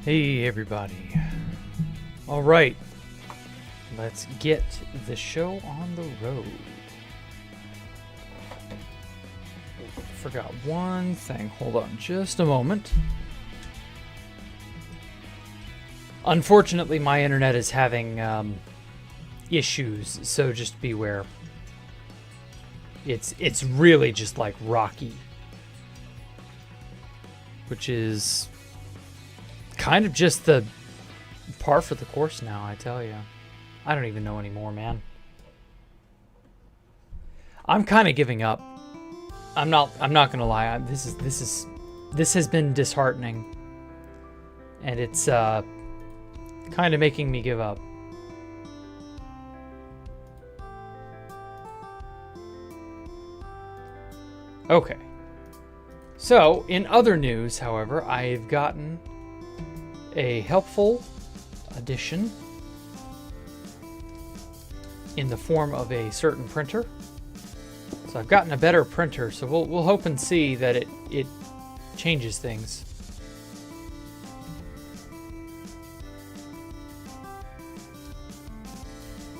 Hey everybody. Alright, let's get the show on the road. Forgot one thing. Hold on just a moment. Unfortunately, my internet is having issues, so just beware. It's really just like rocky, which is kind of just the par for the course now, I tell you. I don't even know anymore, man. I'm kind of giving up. I'm not gonna lie. This has been disheartening, and it's kind of making me give up. Okay. So, in other news, however, I've gotten a helpful addition in the form of a certain printer. So I've gotten a better printer, so we'll hope and see that it changes things.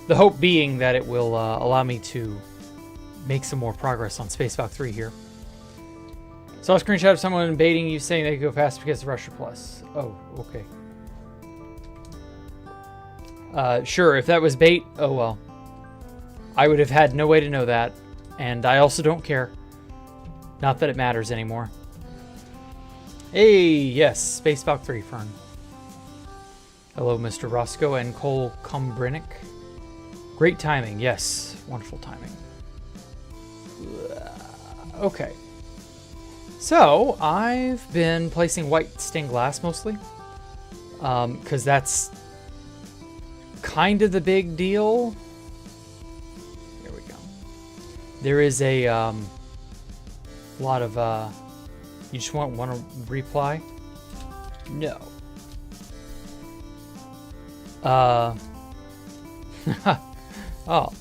The hope being that it will allow me to make some more progress on Space Valk 3 here. Saw a screenshot of someone baiting you saying they could go fast because of Russia Plus. Oh, okay. Sure, if that was bait, oh well. I would have had no way to know that, and I also don't care. Not that it matters anymore. Hey, yes, Space Valk 3 Fern. Hello, Mr. Roscoe and Cole Kumbrinick. Great timing, yes, wonderful timing. Okay. So, I've been placing white stained glass mostly, because that's kind of the big deal. There we go. There is a lot of, you just want to reply? No. Oh,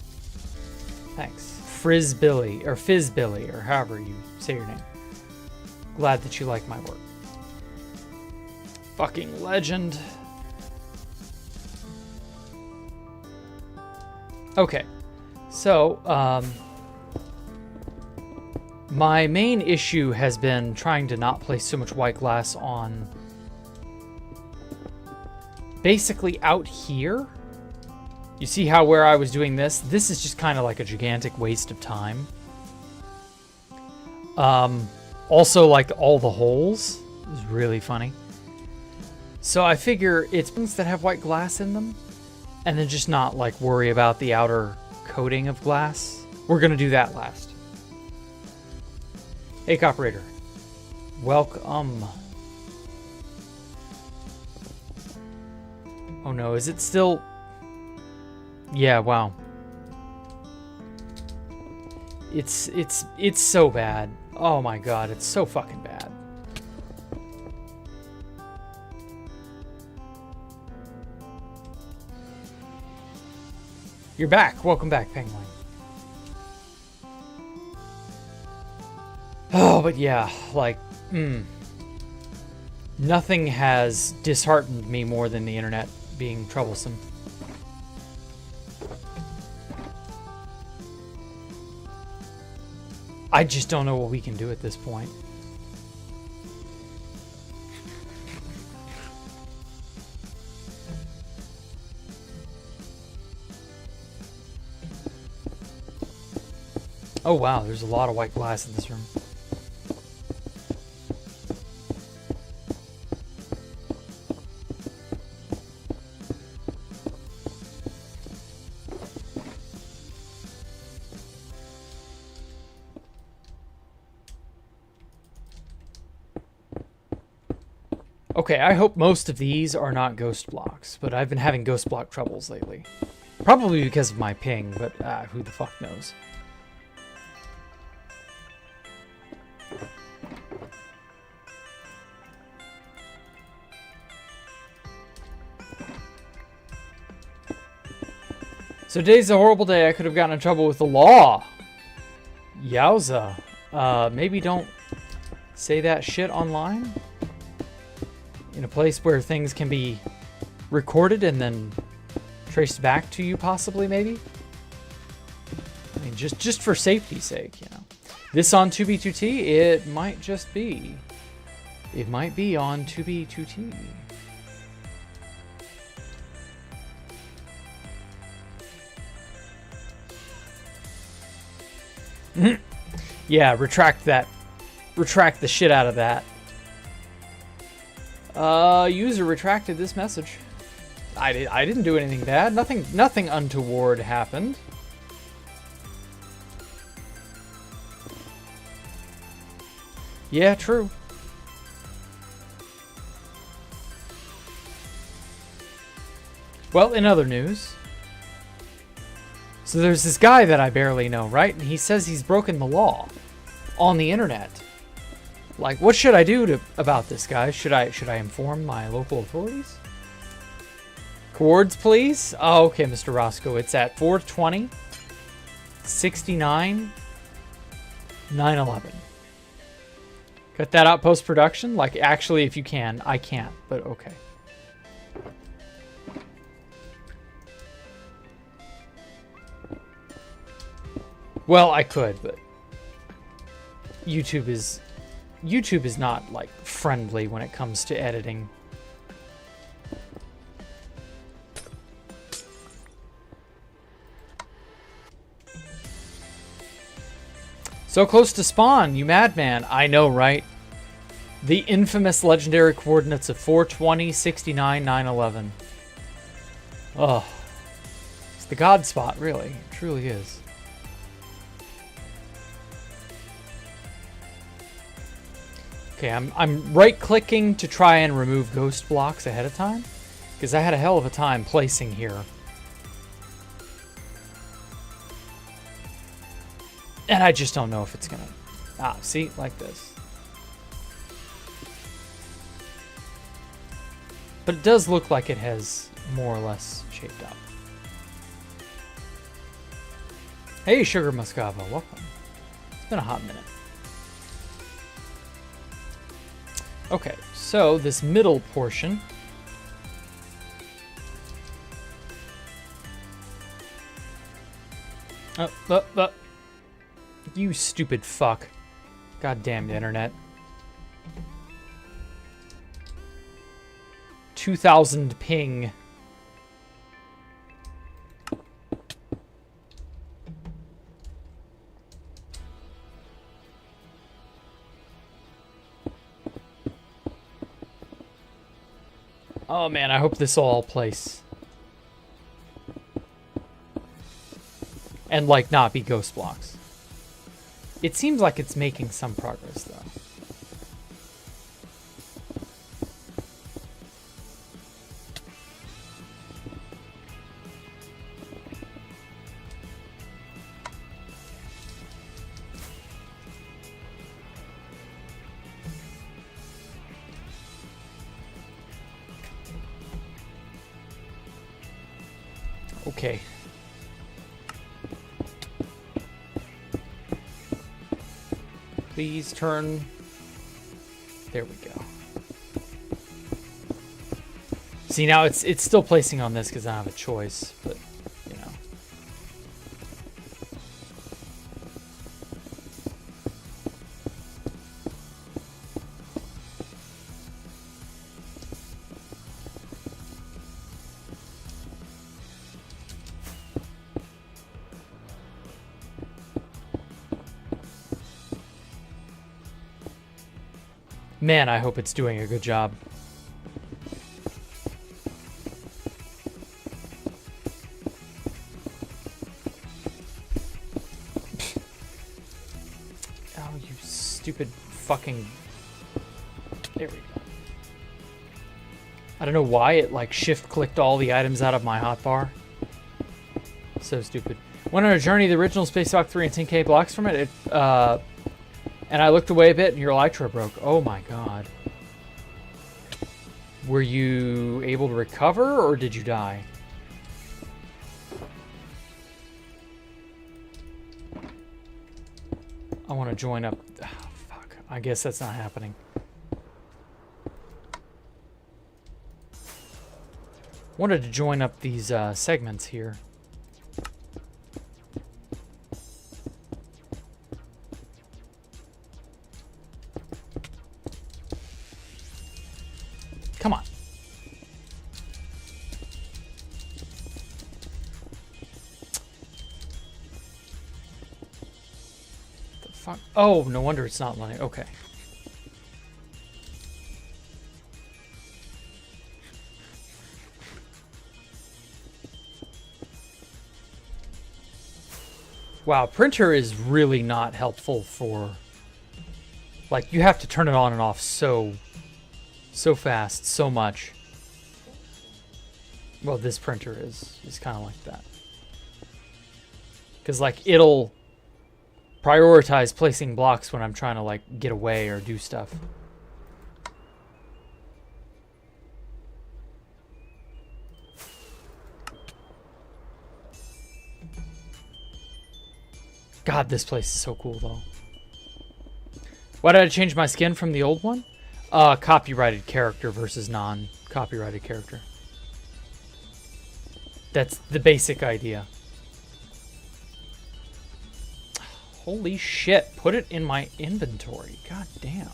thanks. Frizbilly, or Fizzbilly, or however you say your name. Glad that you like my work. Fucking legend. Okay, so, my main issue has been trying to not place so much white glass on basically out here. You see how where I was doing this? This is just kind of like a gigantic waste of time. Also, like, all the holes is really funny. So I figure it's things that have white glass in them, and then just not, like, worry about the outer coating of glass. We're going to do that last. Hey, Operator. Welcome. Oh no, is it still... Yeah, wow. It's so bad. Oh my god, it's so fucking bad. You're back. Welcome back, Penguin. Oh, but yeah, like, nothing has disheartened me more than the internet being troublesome. I just don't know what we can do at this point. Oh wow, there's a lot of white glass in this room. Okay, I hope most of these are not ghost blocks, but I've been having ghost block troubles lately. Probably because of my ping, but who the fuck knows. So today's a horrible day. I could have gotten in trouble with the law. Yowza. Maybe don't say that shit online in a place where things can be recorded and then traced back to you, possibly, maybe. I mean, just for safety's sake, you know. This on 2B2T, it might just be. It might be on 2B2T. Yeah, retract that. Retract the shit out of that. User retracted this message. I didn't do anything bad. Nothing untoward happened. Yeah, true. Well, in other news, so there's this guy that I barely know, right? And he says he's broken the law on the internet. Like, what should I do about this guy? Should I inform my local authorities? Coords, please. Oh, okay, Mr. Roscoe. It's at 420 69 911. Cut that out post-production? Like, actually, if you can. I can't, but okay. Well, I could, but YouTube is not, like, friendly when it comes to editing. So close to spawn, you madman. I know, right? The infamous legendary coordinates of 420, 69, 911. Oh. It's the god spot, really. It truly is. Okay, I'm right-clicking to try and remove ghost blocks ahead of time, because I had a hell of a time placing here. And I just don't know if it's gonna... Ah, see? Like this. But it does look like it has more or less shaped up. Hey, Sugar Muscava, welcome. It's been a hot minute. Okay, so this middle portion... You stupid fuck. Goddamn internet. 2000 ping. Oh man, I hope this will all place. And like not be ghost blocks. It seems like it's making some progress, though. Okay. Please turn. There we go. See, now it's still placing on this because I don't have a choice, but you know. Man, I hope it's doing a good job. Oh, you stupid fucking... There we go. I don't know why it like shift-clicked all the items out of my hotbar. So stupid. Went on a journey, the original Spacewalk 3 and 10k blocks from it. And I looked away a bit and your elytra broke. Oh my god. Were you able to recover or did you die? I want to join up. Oh, fuck. I guess that's not happening. Wanted to join up these segments here. Come on. The fuck? Oh, no wonder it's not letting. Okay. Wow, printer is really not helpful for, like, you have to turn it on and off so fast, so much. Well, this printer is kind of like that. Because, like, it'll prioritize placing blocks when I'm trying to, like, get away or do stuff. God, this place is so cool, though. Why did I change my skin from the old one? Copyrighted character versus non-copyrighted character. That's the basic idea. Holy shit, put it in my inventory. God damn.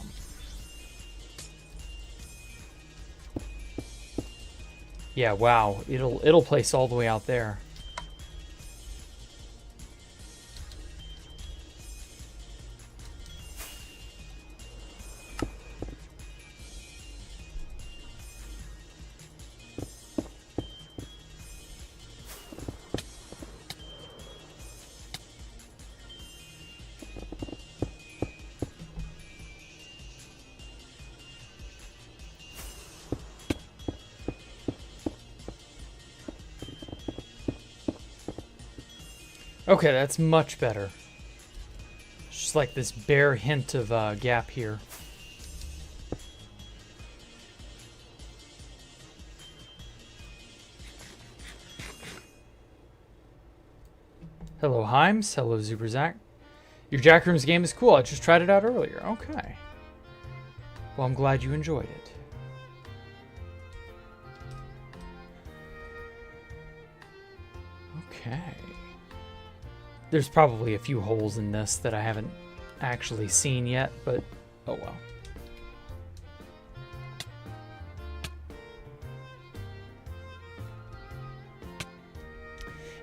Yeah, wow. It'll place all the way out there. Okay, that's much better. Just like this bare hint of gap here. Hello, Himes. Hello, Zuberzak. Your Jackrooms game is cool. I just tried it out earlier. Okay. Well, I'm glad you enjoyed it. Okay. There's probably a few holes in this that I haven't actually seen yet, but oh well.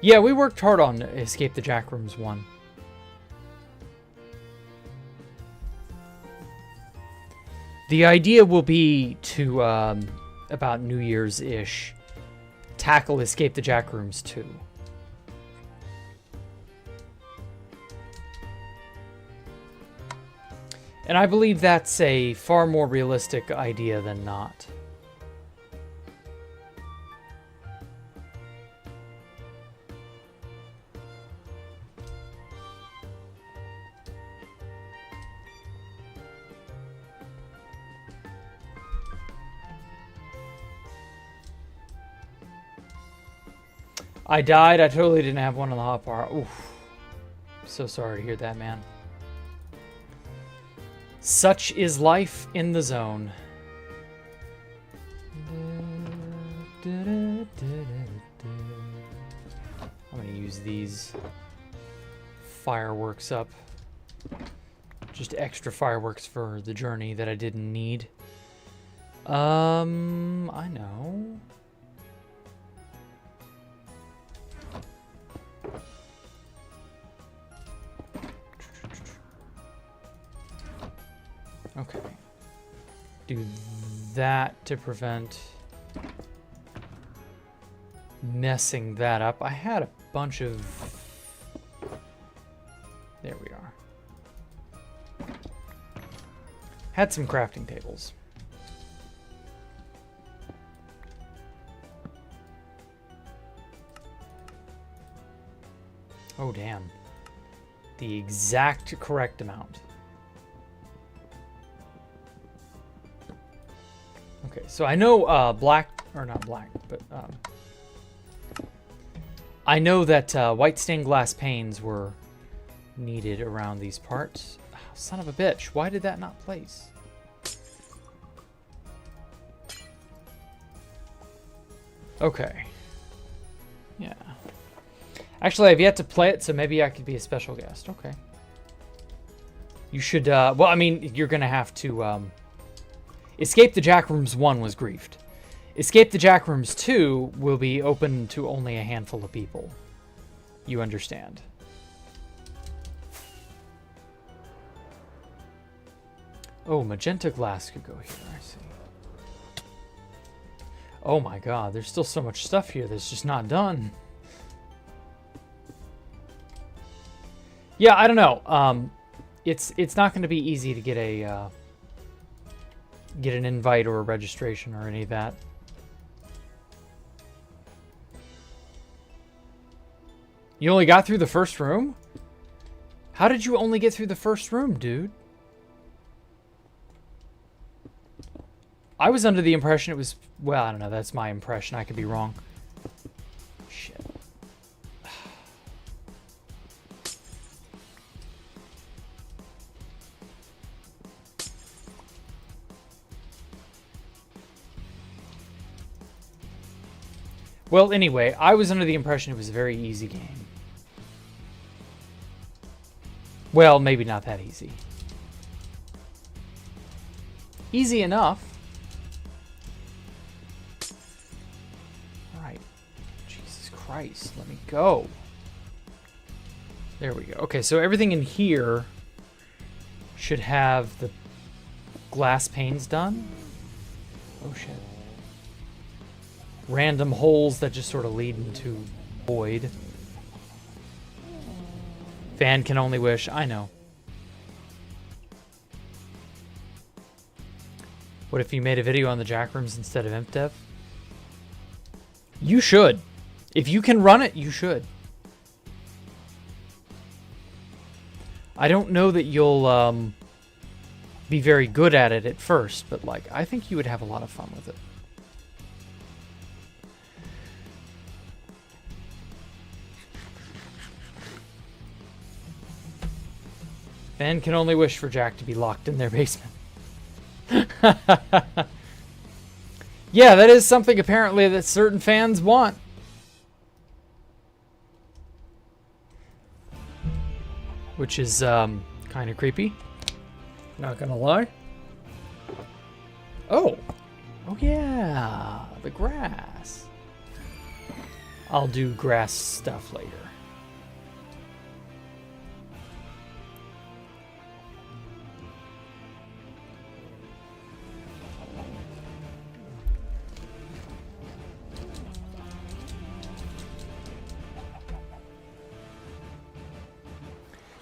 Yeah, we worked hard on Escape the Jackrooms 1. The idea will be to, about New Year's-ish, tackle Escape the Jackrooms 2. And I believe that's a far more realistic idea than not. I died. I totally didn't have one on the hotbar. Oof. So sorry to hear that, man. Such is life in the zone. I'm gonna use these fireworks up. Just extra fireworks for the journey that I didn't need. I know. Okay. Do that to prevent messing that up. I had a bunch of... There we are. Had some crafting tables. Oh, damn. The exact correct amount. Okay, so I know black, or not black, but I know that white stained glass panes were needed around these parts. Oh, son of a bitch, why did that not place? Okay. Yeah. Actually, I've yet to play it, so maybe I could be a special guest. Okay. You should, well, I mean, you're going to have to, Escape the Jackrooms 1 was griefed. Escape the Jackrooms 2 will be open to only a handful of people. You understand. Oh, magenta glass could go here, I see. Oh my god, there's still so much stuff here that's just not done. Yeah, I don't know. It's not going to be easy to get a get an invite or a registration or any of that. You only got through the first room? How did you only get through the first room, dude? I was under the impression it was... Well, I don't know. That's my impression. I could be wrong. Shit. Well, anyway, I was under the impression it was a very easy game. Well, maybe not that easy. Easy enough. Right. Jesus Christ, let me go. There we go. Okay, so everything in here should have the glass panes done. Oh, shit. Random holes that just sort of lead into void. Fan can only wish. I know. What if you made a video on the Jackrooms instead of ImpDev? You should. If you can run it, you should. I don't know that you'll be very good at it at first, but like I think you would have a lot of fun with it. Fan can only wish for Jack to be locked in their basement. Yeah, that is something apparently that certain fans want. Which is kind of creepy. Not gonna lie. Oh. Oh yeah, the grass. I'll do grass stuff later.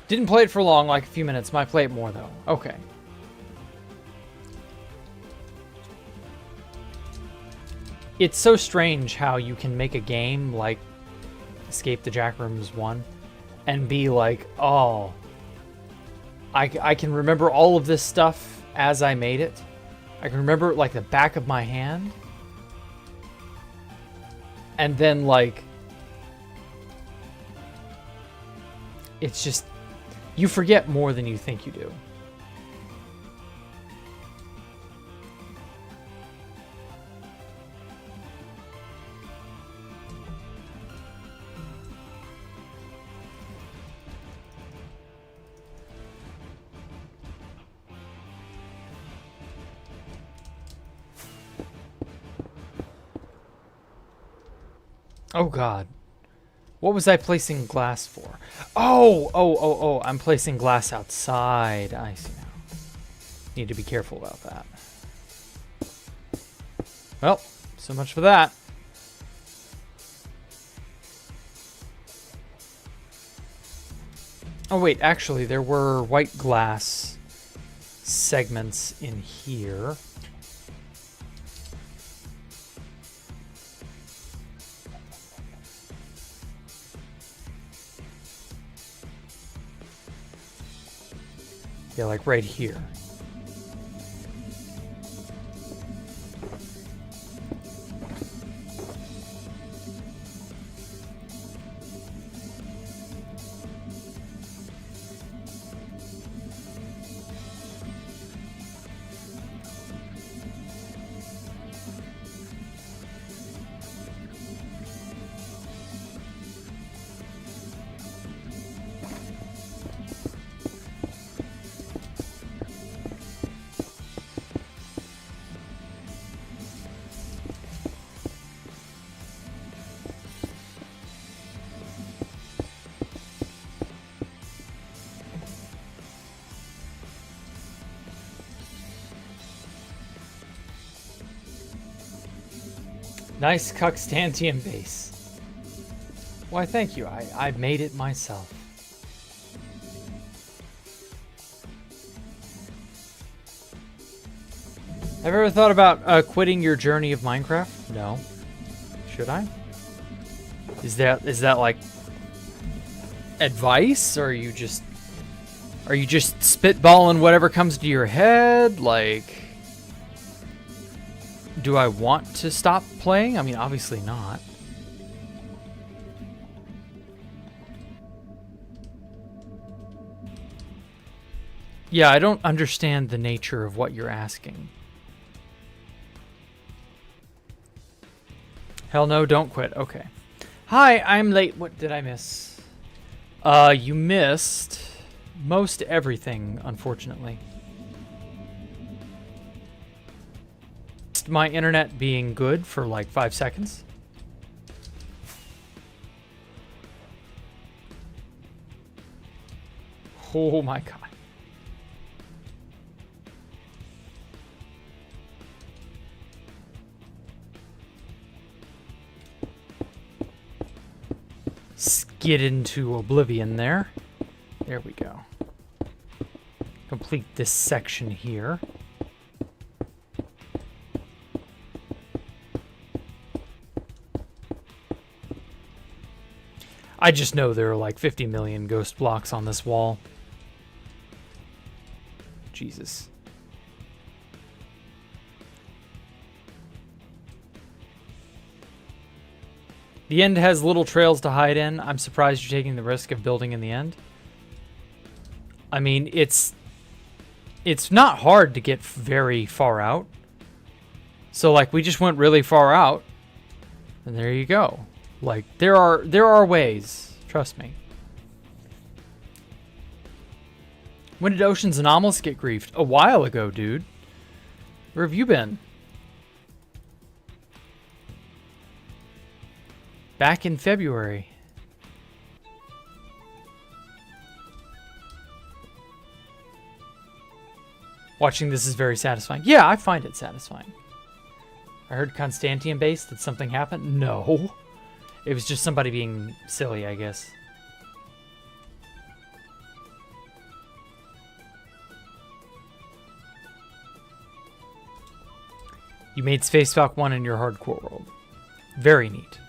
Didn't play it for long, like a few minutes. Might play it more, though. Okay. It's so strange how you can make a game like Escape the Jackrooms 1 and be like, oh, I can remember all of this stuff as I made it. I can remember it like the back of my hand. And then, like, it's just... You forget more than you think you do. Oh, God. What was I placing glass for? Oh, I'm placing glass outside. I see now. Need to be careful about that. Well, so much for that. Oh, wait, actually, there were white glass segments in here. Yeah, like right here. Nice Cuxtantium base. Why, thank you. I made it myself. Have you ever thought about quitting your journey of Minecraft? No. Should I? Is that like advice, or are you just spitballing whatever comes to your head? Like, do I want to stop playing? I mean, obviously not. Yeah, I don't understand the nature of what you're asking. Hell no, don't quit. Okay. Hi, I'm late. What did I miss? You missed most everything, unfortunately. My internet being good for like 5 seconds. Oh my god. Skid into oblivion there. There we go. Complete this section here. I just know there are like 50 million ghost blocks on this wall. Jesus. The end has little trails to hide in. I'm surprised you're taking the risk of building in the end. I mean, it's not hard to get very far out. So like we just went really far out, and there you go. Like there are ways, trust me. When did Ocean's Anomalous get griefed? A while ago, dude. Where have you been? Back in February. Watching this is very satisfying. Yeah, I find it satisfying. I heard Constantium base. Did something happen? No. It was just somebody being silly, I guess. You made Space Falcon 1 in your hardcore world. Very neat.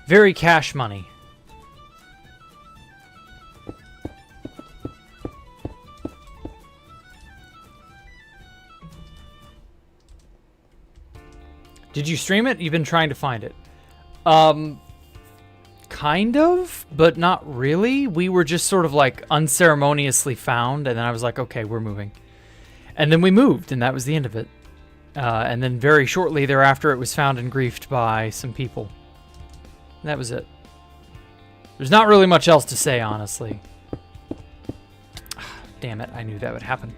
Very cash money. Did you stream it? You've been trying to find it. Kind of, but not really. We were just sort of like unceremoniously found, and then I was like, okay, we're moving. And then we moved, and that was the end of it. And then very shortly thereafter, it was found and griefed by some people. And that was it. There's not really much else to say, honestly. Damn it, I knew that would happen.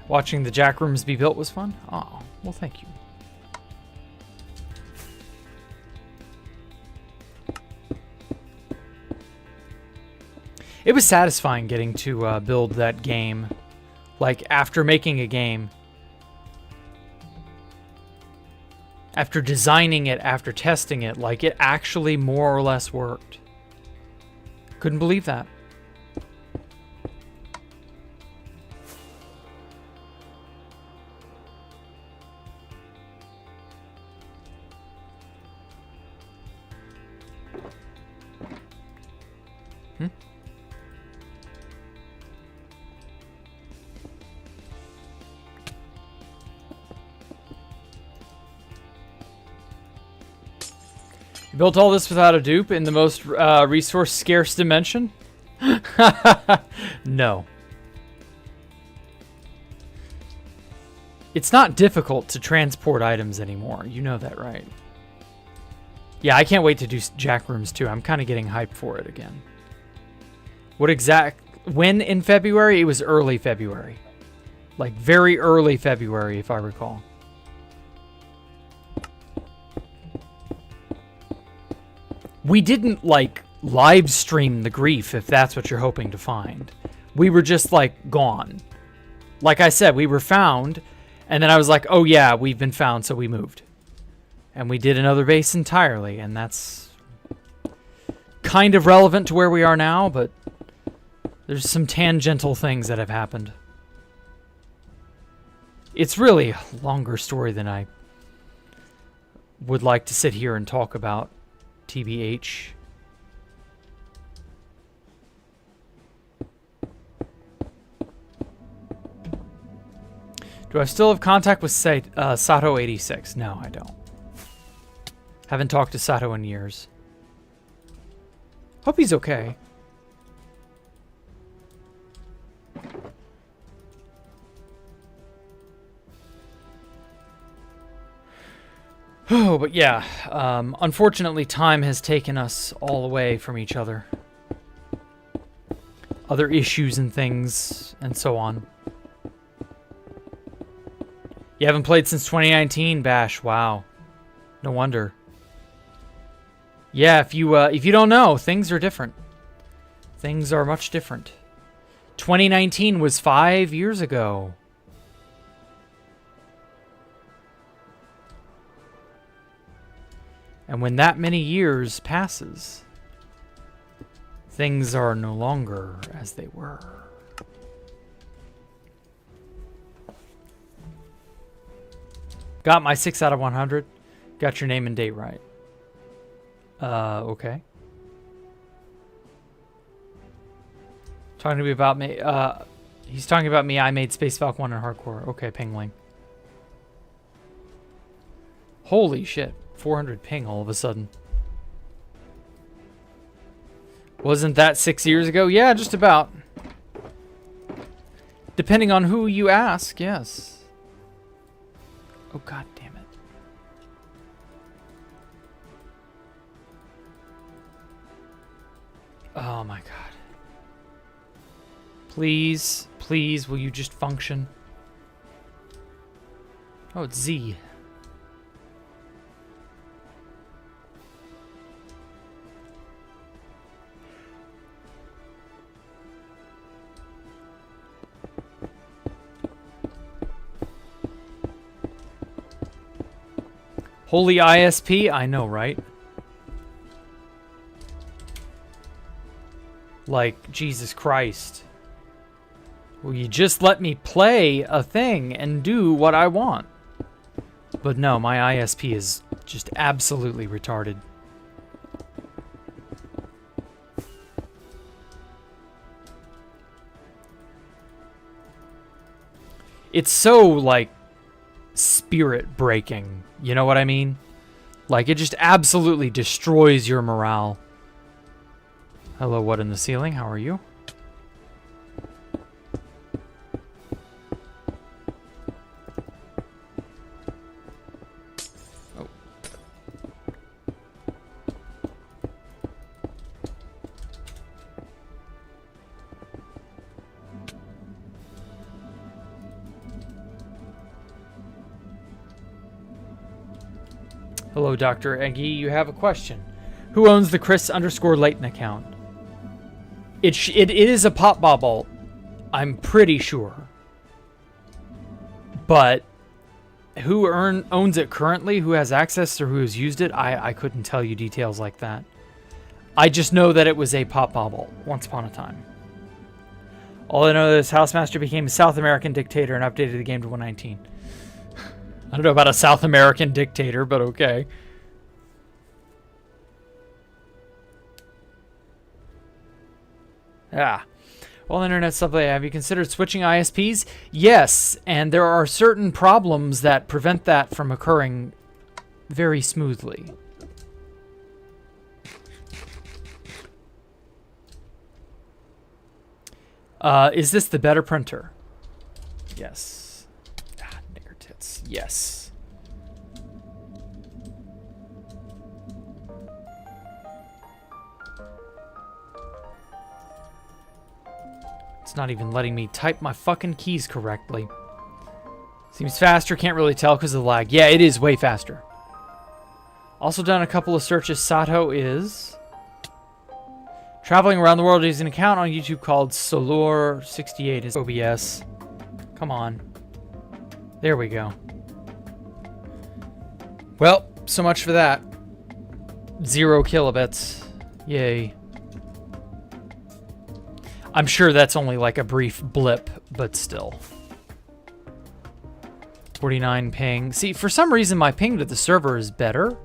Watching the jack rooms be built was fun? Oh, well, thank you. It was satisfying getting to build that game. Like, after making a game. After designing it, after testing it, like, it actually more or less worked. Couldn't believe that. You built all this without a dupe in the most resource-scarce dimension? No. It's not difficult to transport items anymore. You know that, right? Yeah, I can't wait to do jack rooms too. I'm kind of getting hyped for it again. When in February? It was early February. Like very early February, if I recall. We didn't, like, live stream the grief, if that's what you're hoping to find. We were just, like, gone. Like I said, we were found, and then I was like, oh yeah, we've been found, so we moved. And we did another base entirely, and that's kind of relevant to where we are now, but there's some tangential things that have happened. It's really a longer story than I would like to sit here and talk about, TBH. Do I still have contact with, say, Sato86? No, I don't. Haven't talked to Sato in years. Hope he's okay. Oh, but yeah. Unfortunately, time has taken us all away from each other. Other issues and things, and so on. You haven't played since 2019, Bash. Wow. No wonder. Yeah, if you don't know, things are different. Things are much different. 2019 was 5 years ago. And when that many years passes, things are no longer as they were. Got my 6 out of 100. Got your name and date right. Okay. Talking to me about me. He's talking about me. I made Space Falcon 1 in hardcore. Okay, pingling. Holy shit. 400 ping all of a sudden. Wasn't that 6 years ago? Yeah, just about. Depending on who you ask, yes. Oh, god damn it. Oh my god. Please, please, will you just function? Oh, it's Z. Holy ISP? I know, right? Like, Jesus Christ. Will you just let me play a thing and do what I want? But no, my ISP is just absolutely retarded. It's so, like, spirit breaking. You know what I mean? Like, it just absolutely destroys your morale. Hello, what in the ceiling? How are you? Oh. Hello, Dr. Eggy. You have a question. Who owns the Chris_Layton account? It is a pop bobble, I'm pretty sure. But who owns it currently, who has access or who has used it, I couldn't tell you details like that. I just know that it was a pop bobble once upon a time. All I know is Housemaster became a South American dictator and updated the game to 119. I don't know about a South American dictator, but okay. Ah. Well, internet stuff, have you considered switching ISPs? Yes, and there are certain problems that prevent that from occurring very smoothly. Is this the better printer? Yes. Ah, nigger tits. Yes. It's not even letting me type my fucking keys correctly. Seems faster, can't really tell because of the lag. Yeah, it is way faster. Also done a couple of searches. Sato is traveling around the world using an account on YouTube called Solur68 is OBS. Come on. There we go. Well, so much for that. 0 kilobits. Yay. I'm sure that's only like a brief blip, but still. 49 ping. See, for some reason my ping to the server is better.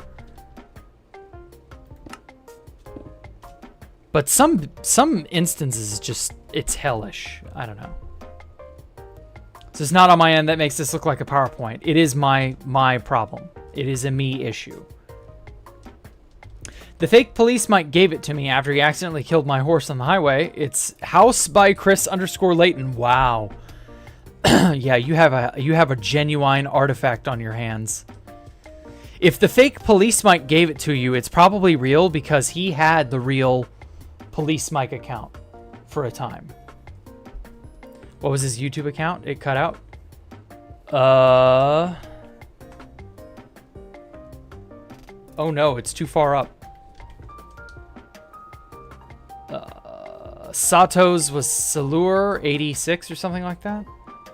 But some instances just, it's hellish. I don't know. This is not on my end. That makes this look like a PowerPoint. It is my problem. It is a me issue. The fake police Mike gave it to me after he accidentally killed my horse on the highway. It's House by Chris_Layton. Wow. Yeah, you have a genuine artifact on your hands. If the fake police Mike gave it to you, it's probably real because he had the real police Mike account for a time. What was his YouTube account? It cut out. Oh no, it's too far up. Sato's was Salur86 or something like that.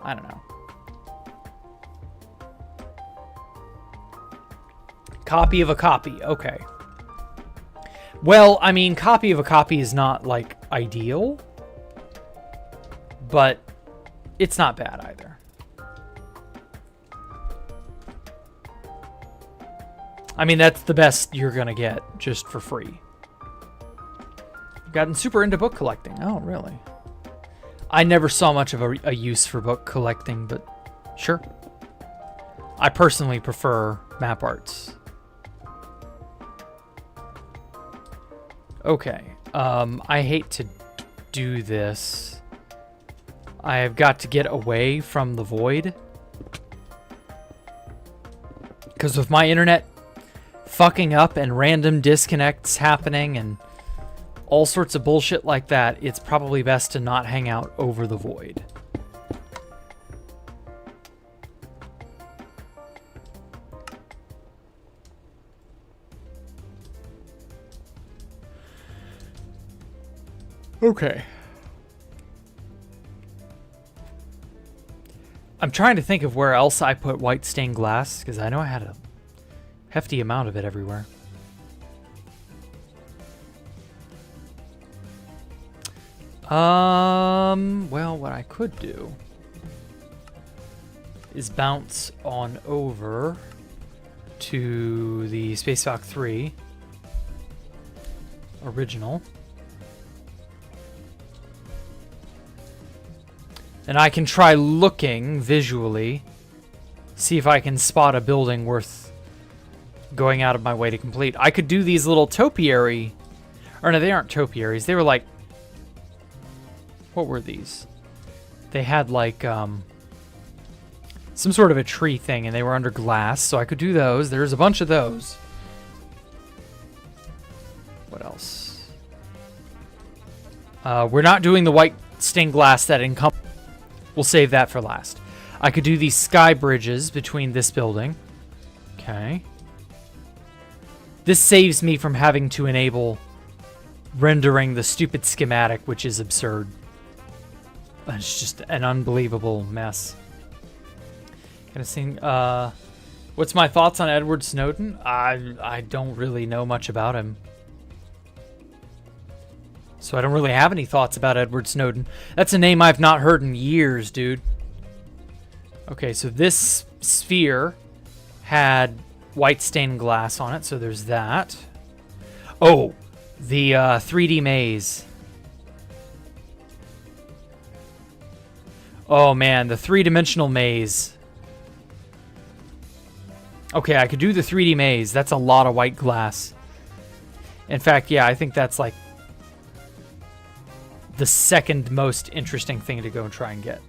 I don't know. Copy of a copy. Okay. Well, I mean, copy of a copy is not, like, ideal. But it's not bad either. I mean, that's the best you're gonna get, just for free. Gotten super into book collecting. Oh, really? I never saw much of a use for book collecting, but sure. I personally prefer map arts. Okay. I hate to do this. I have got to get away from the void. Because with my internet fucking up and random disconnects happening and all sorts of bullshit like that, it's probably best to not hang out over the void. Okay. I'm trying to think of where else I put white stained glass, because I know I had a hefty amount of it everywhere. Well, what I could do is bounce on over to the Space Valk 3 original. And I can try looking visually, see if I can spot a building worth going out of my way to complete. I could do these little topiary, or no, they aren't topiaries. They were like, what were these? They had like some sort of a tree thing, and they were under glass, so I could do those. There's a bunch of those. What else? We're not doing the white stained glass that encompasses. We'll save that for last. I could do these sky bridges between this building. Okay. This saves me from having to enable rendering the stupid schematic, which is absurd. It's just an unbelievable mess. Gonna sing. What's my thoughts on Edward Snowden? I don't really know much about him. So I don't really have any thoughts about Edward Snowden. That's a name I've not heard in years, dude. Okay, so this sphere had white stained glass on it, so there's that. Oh, the 3D maze. Oh man, the 3-dimensional maze. Okay, I could do the 3D maze. That's a lot of white glass. In fact, yeah, I think that's like the second most interesting thing to go and try and get.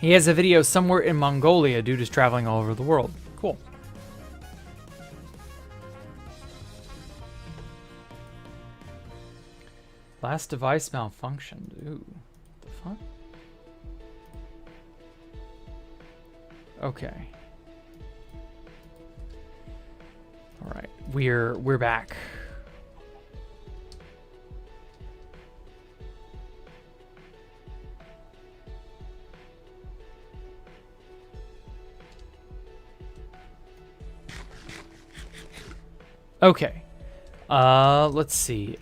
He has a video somewhere in Mongolia. Dude is traveling all over the world. Cool. Last device malfunctioned. Ooh. The fuck? Okay. All right. We're back. Okay. Let's see.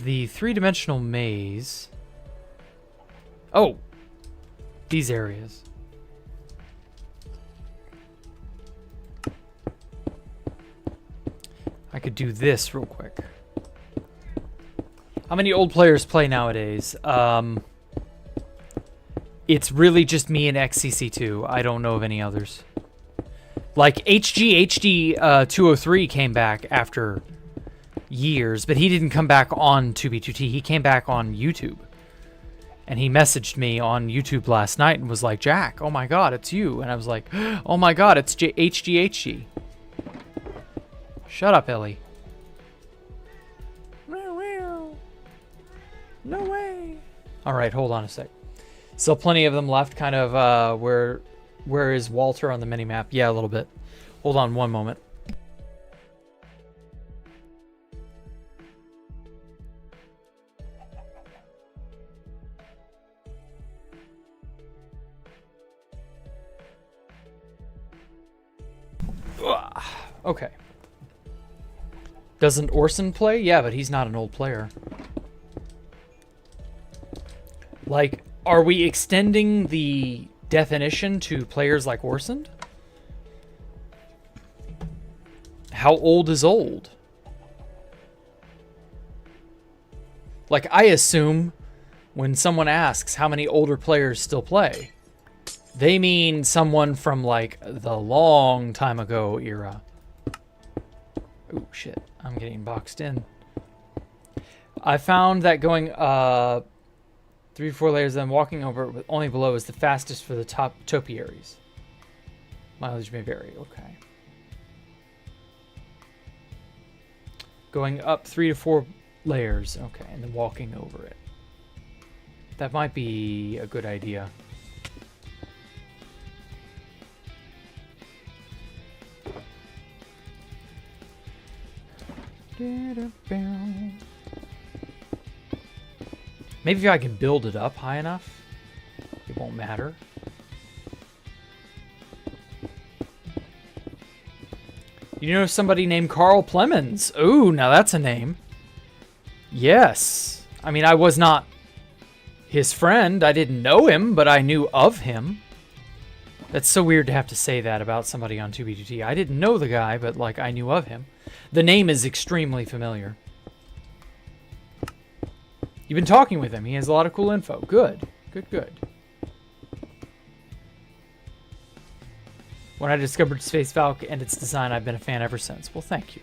The three-dimensional maze. Oh, these areas. I could do this real quick. How many old players play nowadays? It's really just me and XCC2. I don't know of any others. Like HGHD 203 came back after years, but he didn't come back on 2B2T. He came back on YouTube. And he messaged me on YouTube last night and was like, Jack, oh my god, it's you. And I was like, oh my god, it's HGHG. Shut up, Ellie. No way. All right, hold on a sec. Still plenty of them left, kind of where is Walter on the minimap? Yeah, a little bit. Hold on one moment. Okay. Doesn't Orson play? Yeah, but he's not an old player. Like, are we extending the definition to players like Orson? How old is old? Like, I assume when someone asks how many older players still play, they mean someone from, like, the long time ago era. Oh, shit. I'm getting boxed in. I found that going 3 or 4 layers, then walking over it with only below is the fastest for the top topiaries. Mileage may vary. Okay. Going up 3 to 4 layers. Okay, and then walking over it. That might be a good idea. Maybe if I can build it up high enough, it won't matter. You know somebody named Carl Plemons? Ooh, now that's a name. Yes. I mean, I was not his friend. I didn't know him, but I knew of him. That's so weird to have to say that about somebody on 2B2T. I didn't know the guy, but, like, I knew of him. The name is extremely familiar. You've been talking with him. He has a lot of cool info. Good. Good, good. When I discovered Space Valk and its design, I've been a fan ever since. Well, thank you.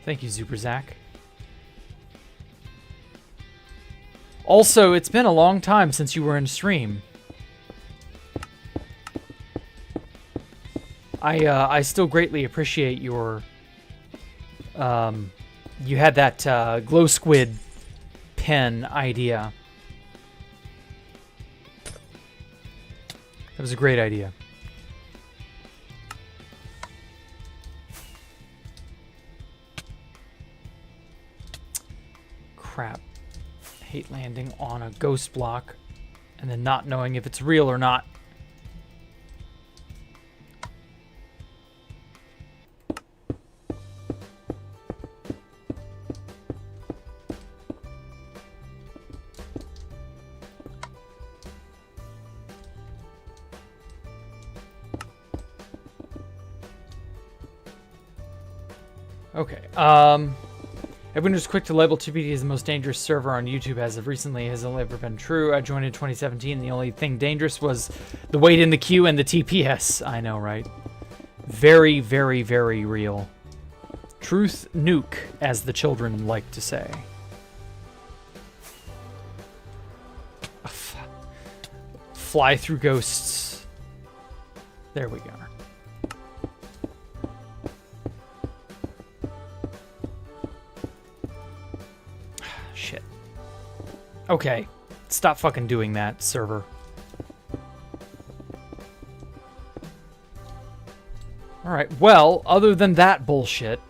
Thank you, Zuperzak. Also, it's been a long time since you were in stream. I still greatly appreciate your... you had that glow squid pen idea. That was a great idea. Crap. I hate landing on a ghost block and then not knowing if it's real or not. Okay, everyone was quick to label 2BT as the most dangerous server on YouTube as of recently has only ever been true. I joined in 2017. The only thing dangerous was the wait in the queue and the TPS. I know, right? Very, very, very real. Truth nuke, as the children like to say. Fly through ghosts. There we go. Okay. Stop fucking doing that, server. Alright, well, other than that bullshit,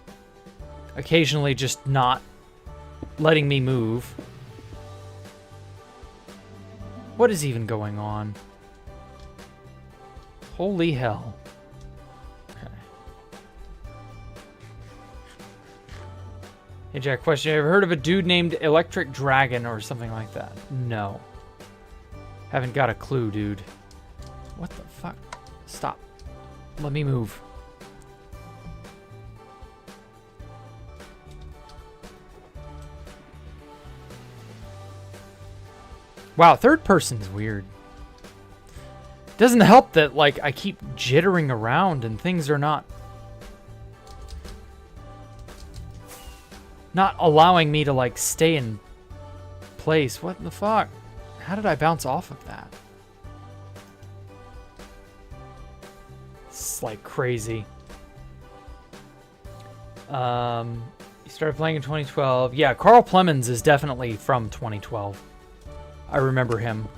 occasionally just not letting me move. What is even going on? Holy hell. Okay. Hey Jack, question. Have you ever heard of a dude named Electric Dragon or something like that? No. Haven't got a clue, dude. What the fuck? Stop. Let me move. Wow, third person's weird. Doesn't help that, like, I keep jittering around and things are not allowing me to, like, stay in place. What the fuck? How did I bounce off of that? It's, like, crazy. You started playing in 2012. Yeah, Carl Plemons is definitely from 2012. I remember him.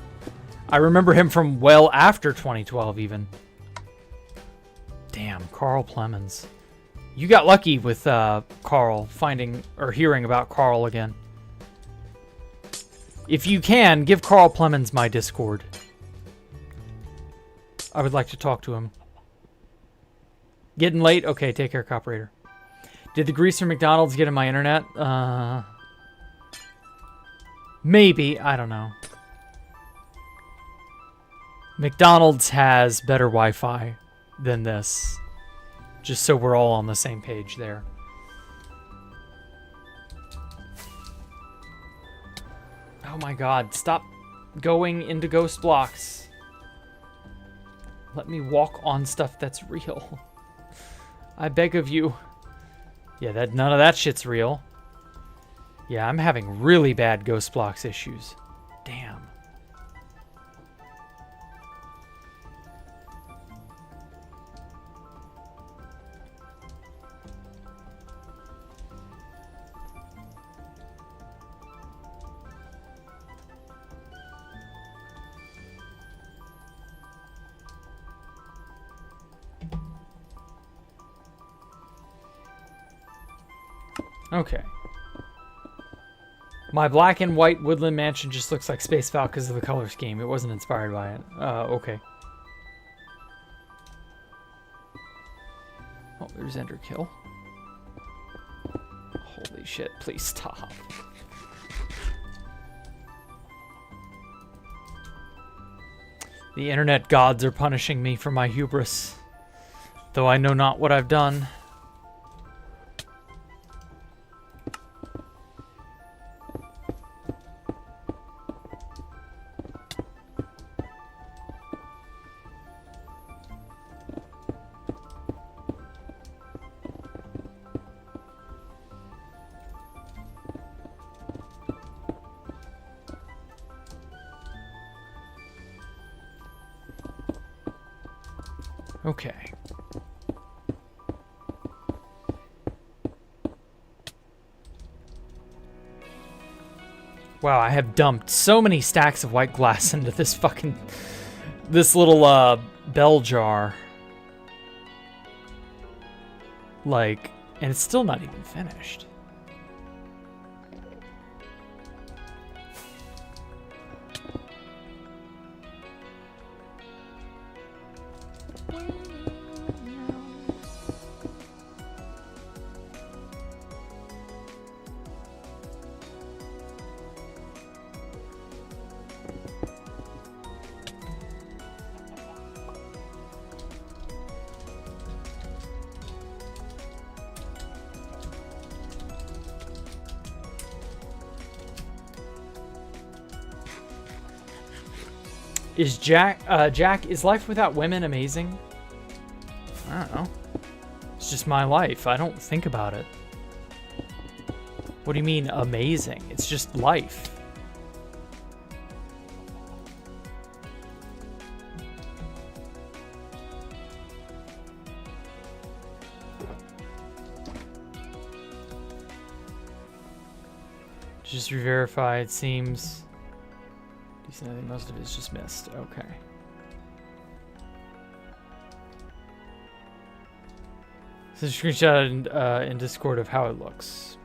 I remember him from well after 2012, even. Damn, Carl Plemons. You got lucky with Carl, finding or hearing about Carl again. If you can, give Carl Plemons my Discord. I would like to talk to him. Getting late? Okay, take care, Coperator. Did the grease from McDonald's get in my internet? Maybe. I don't know. McDonald's has better Wi-Fi than this. Just so we're all on the same page there. Oh my god, stop going into ghost blocks. Let me walk on stuff that's real. I beg of you. Yeah, none of that shit's real. Yeah, I'm having really bad ghost blocks issues. Damn. Okay. My black and white woodland mansion just looks like Space Falcon because of the color scheme. It wasn't inspired by it. Okay. Oh, there's Enderkill. Holy shit, please stop. The internet gods are punishing me for my hubris, though I know not what I've done. Okay. Wow, I have dumped so many stacks of white glass into this fucking... this little, bell jar. Like, and it's still not even finished. Is Jack, is life without women amazing? I don't know. It's just my life. I don't think about it. What do you mean amazing? It's just life. Just re-verify, it seems. So I think most of it's just missed. Okay. So screenshot in Discord of how it looks.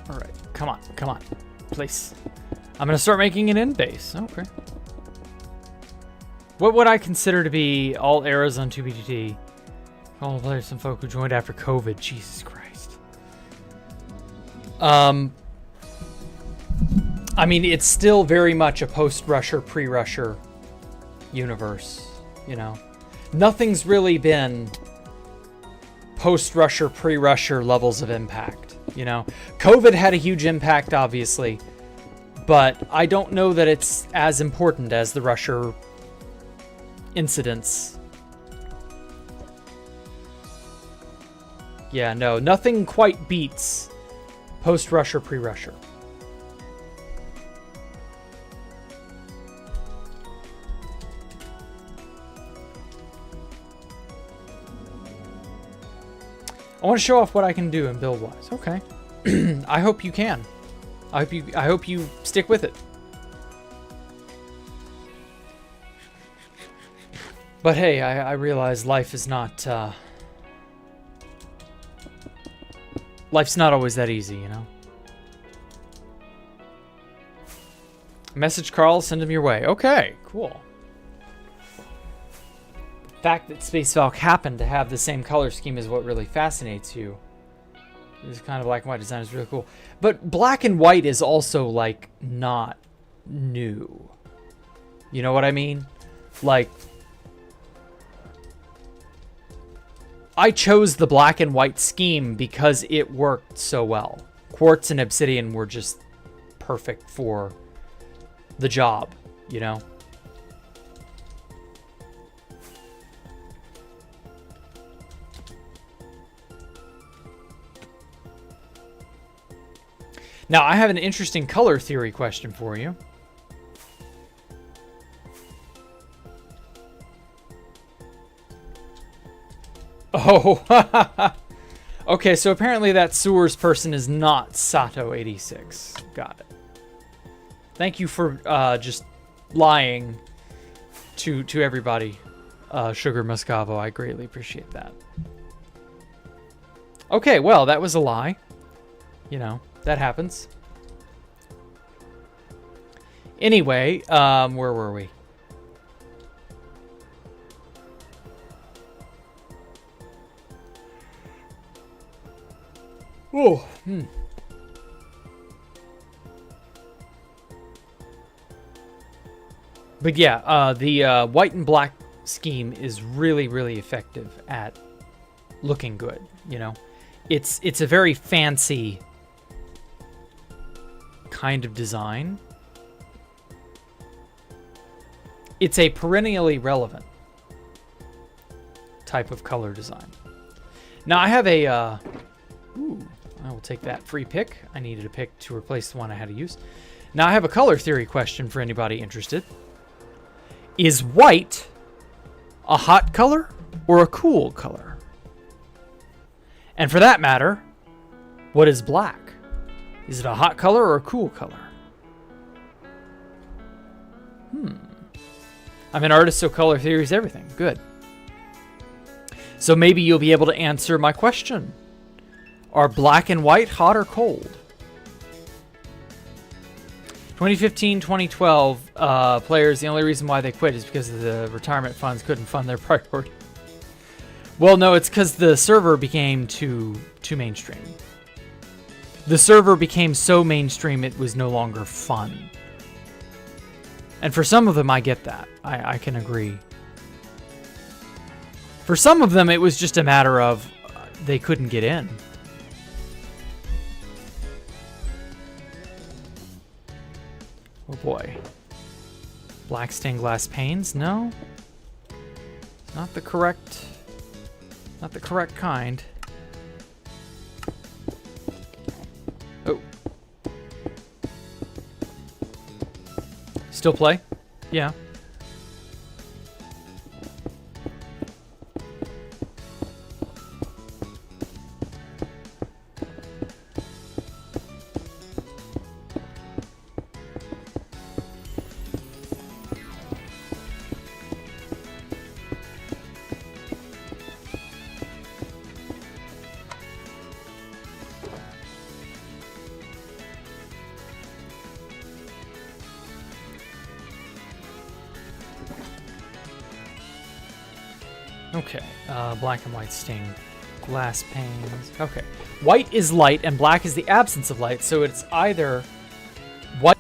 All right, come on, please. I'm gonna start making an end base. Okay. What would I consider to be all eras on 2BTT? All the players, some folk who joined after COVID. Jesus Christ. I mean, it's still very much a post-rusher, pre-rusher universe, you know. Nothing's really been post-rusher, pre-rusher levels of impact, you know. COVID had a huge impact, obviously, but I don't know that it's as important as the rusher incidents. Yeah, no, nothing quite beats post-rusher, pre-rusher. I want to show off what I can do in build-wise. Okay. I hope you can. I hope you stick with it. But hey, I realize life is not life's not always that easy, you know. Message Carl, send him your way. Okay, cool. The fact that Space Valk happened to have the same color scheme is what really fascinates you. This kind of black and white design is really cool. But black and white is also, like, not new. You know what I mean? Like, I chose the black and white scheme because it worked so well. Quartz and obsidian were just perfect for the job, you know? Now, I have an interesting color theory question for you. Oh, okay, so apparently that sewers person is not Sato86. Got it. Thank you for just lying to everybody, Sugar Muscavo. I greatly appreciate that. Okay, well, that was a lie. You know, that happens. Anyway, where were we? Oh, But yeah, the white and black scheme is really, really effective at looking good, you know? It's a very fancy kind of design. It's a perennially relevant type of color design. Now I have a... ooh, I will take that free pick. I needed a pick to replace the one I had to use. Now I have a color theory question for anybody interested. Is white a hot color or a cool color? And for that matter, what is black? Is it a hot color or a cool color? I'm an artist, so color theory is everything. Good. So maybe you'll be able to answer my question. Are black and white hot or cold? 2015-2012 players, the only reason why they quit is because the retirement funds couldn't fund their priority. Well, no, it's because the server became too mainstream. The server became so mainstream it was no longer fun. And for some of them, I get that. I can agree. For some of them, it was just a matter of they couldn't get in. Oh boy. Black stained glass panes? No. Not the correct kind. Oh. Still play? Yeah. Okay, black and white stain. Glass panes. Okay. White is light and black is the absence of light, so it's either white.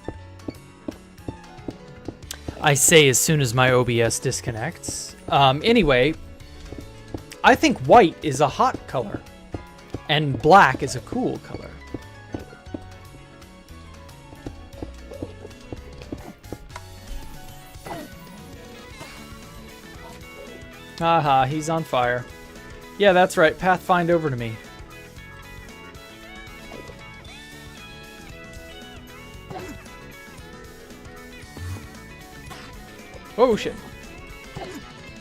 I say as soon as my OBS disconnects. Anyway, I think white is a hot color and black is a cool color. Haha, he's on fire. Yeah, that's right. Pathfind over to me. Oh, shit.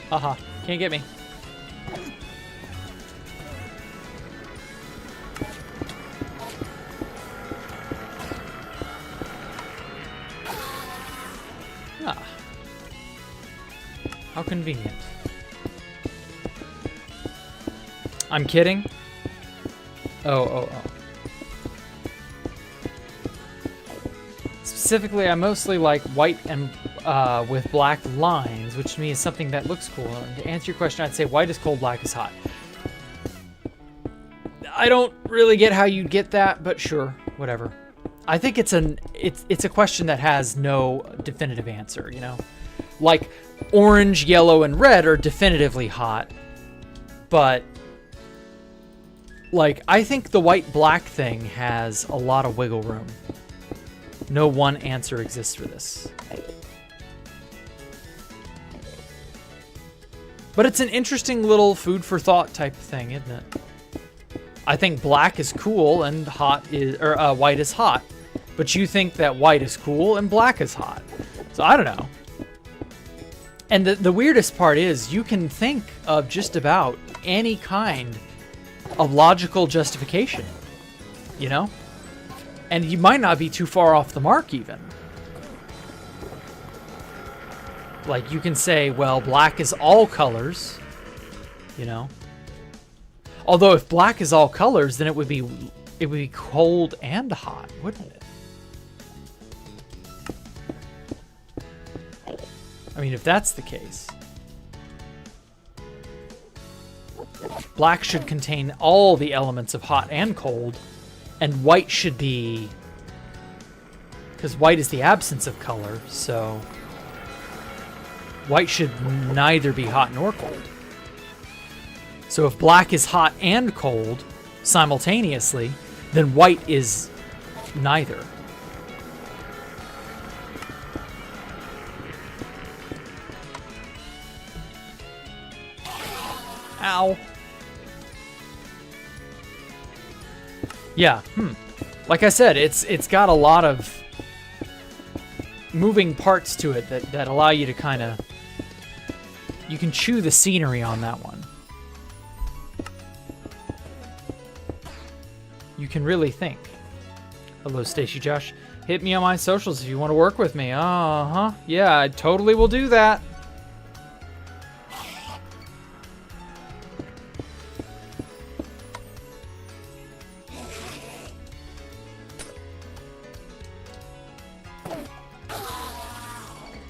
Haha, can't get me. Ah. How convenient. I'm kidding. Oh. Specifically, I mostly like white and with black lines, which to me is something that looks cool. And to answer your question, I'd say white is cold, black is hot. I don't really get how you'd get that, but sure, whatever. I think it's a question that has no definitive answer, you know? Like, orange, yellow, and red are definitively hot, but like, I think the white-black thing has a lot of wiggle room. No one answer exists for this. But it's an interesting little food for thought type thing, isn't it? I think black is cool and white is hot. But you think that white is cool and black is hot. So I don't know. And the weirdest part is you can think of just about any kind of logical justification, you know? And you might not be too far off the mark even. Like you can say, well, black is all colors, you know? Although if black is all colors, then it would be cold and hot, wouldn't it? I mean, if that's the case, black should contain all the elements of hot and cold, and white should be, because white is the absence of color, so white should neither be hot nor cold. So if black is hot and cold simultaneously, then white is neither. Ow. Yeah, Like I said, it's got a lot of moving parts to it that allow you to kind of... You can chew the scenery on that one. You can really think. Hello, Stacy Josh. Hit me on my socials if you want to work with me. Uh-huh. Yeah, I totally will do that.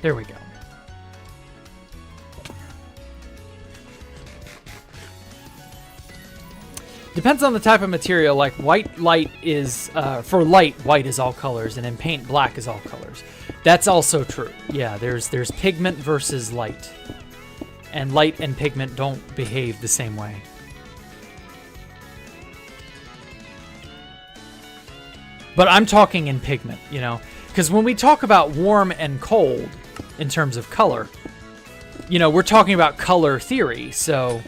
There we go. Depends on the type of material. Like white light is, for light, white is all colors, and in paint, black is all colors. That's also true. Yeah, there's pigment versus light. And light and pigment don't behave the same way. But I'm talking in pigment, you know? Because when we talk about warm and cold, in terms of color, you know, we're talking about color theory, so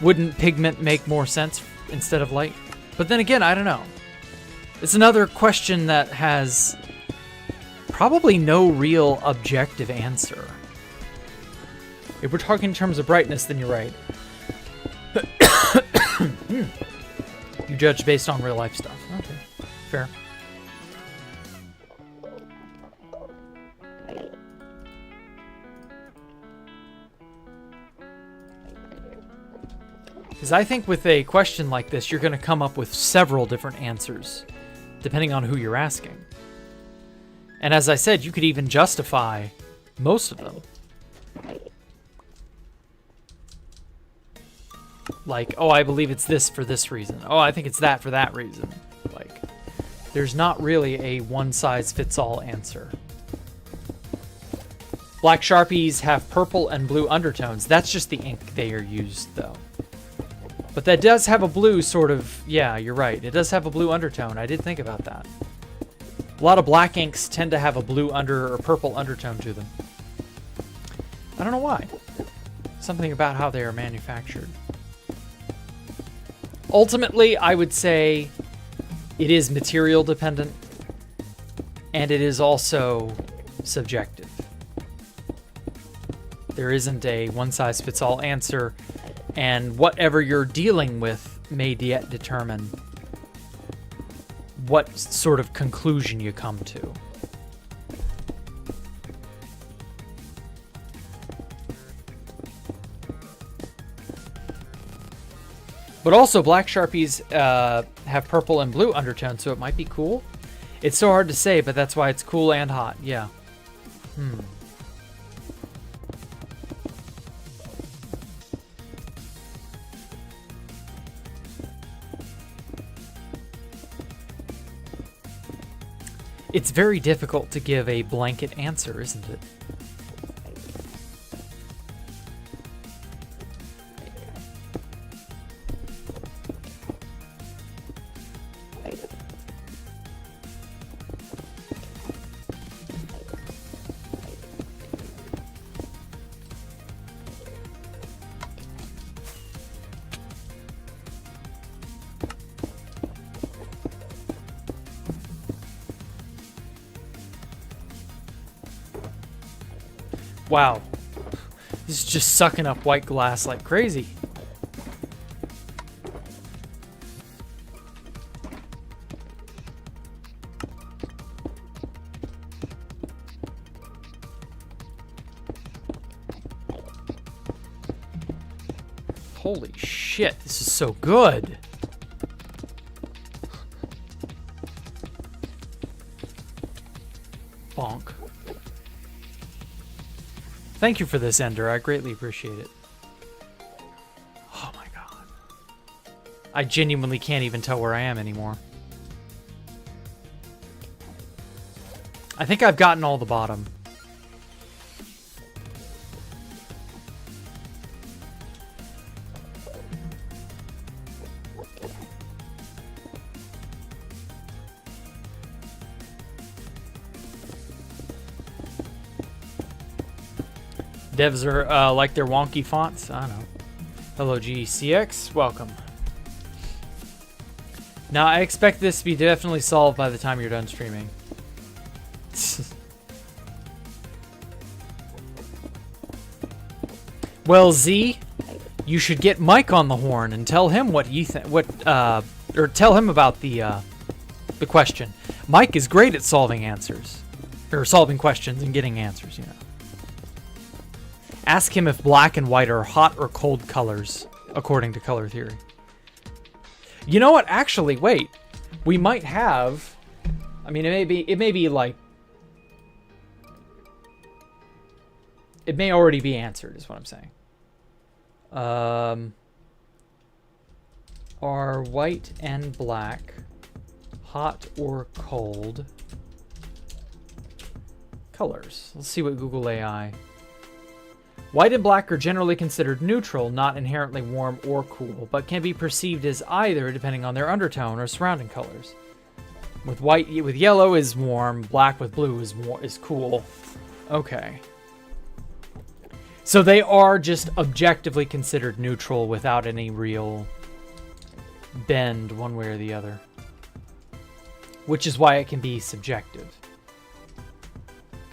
wouldn't pigment make more sense instead of light? But then again, I don't know. It's another question that has probably no real objective answer. If we're talking in terms of brightness, then you're right. You judge based on real life stuff. Okay, fair. Because I think with a question like this, you're going to come up with several different answers, depending on who you're asking. And as I said, you could even justify most of them. Like, oh, I believe it's this for this reason. Oh, I think it's that for that reason. Like, there's not really a one-size-fits-all answer. Black Sharpies have purple and blue undertones. That's just the ink they are used, though. But that does have a blue sort of... Yeah, you're right. It does have a blue undertone. I did think about that. A lot of black inks tend to have a blue or purple undertone to them. I don't know why. Something about how they are manufactured. Ultimately, I would say it is material dependent, and it is also subjective. There isn't a one-size-fits-all answer, and whatever you're dealing with may yet determine what sort of conclusion you come to. But also, Black Sharpies have purple and blue undertones, so it might be cool. It's so hard to say, but that's why it's cool and hot. Yeah. It's very difficult to give a blanket answer, isn't it? Wow. This is just sucking up white glass like crazy. Holy shit, this is so good. Bonk. Thank you for this, Ender. I greatly appreciate it. Oh my god. I genuinely can't even tell where I am anymore. I think I've gotten all the bottom. Devs are like their wonky fonts. I don't know. Hello, GCX. Welcome. Now, I expect this to be definitely solved by the time you're done streaming. Well, Z, you should get Mike on the horn and tell him what you think. Or tell him about the question. Mike is great at solving answers, or solving questions and getting answers. You know. Ask him if black and white are hot or cold colors, according to color theory. You know what? Actually, wait. We might have... I mean, it may be like... It may already be answered, is what I'm saying. Are white and black hot or cold colors? Let's see what Google AI... White and black are generally considered neutral, not inherently warm or cool, but can be perceived as either depending on their undertone or surrounding colors. With yellow is warm, black with blue is cool. Okay. So they are just objectively considered neutral without any real bend one way or the other. Which is why it can be subjective.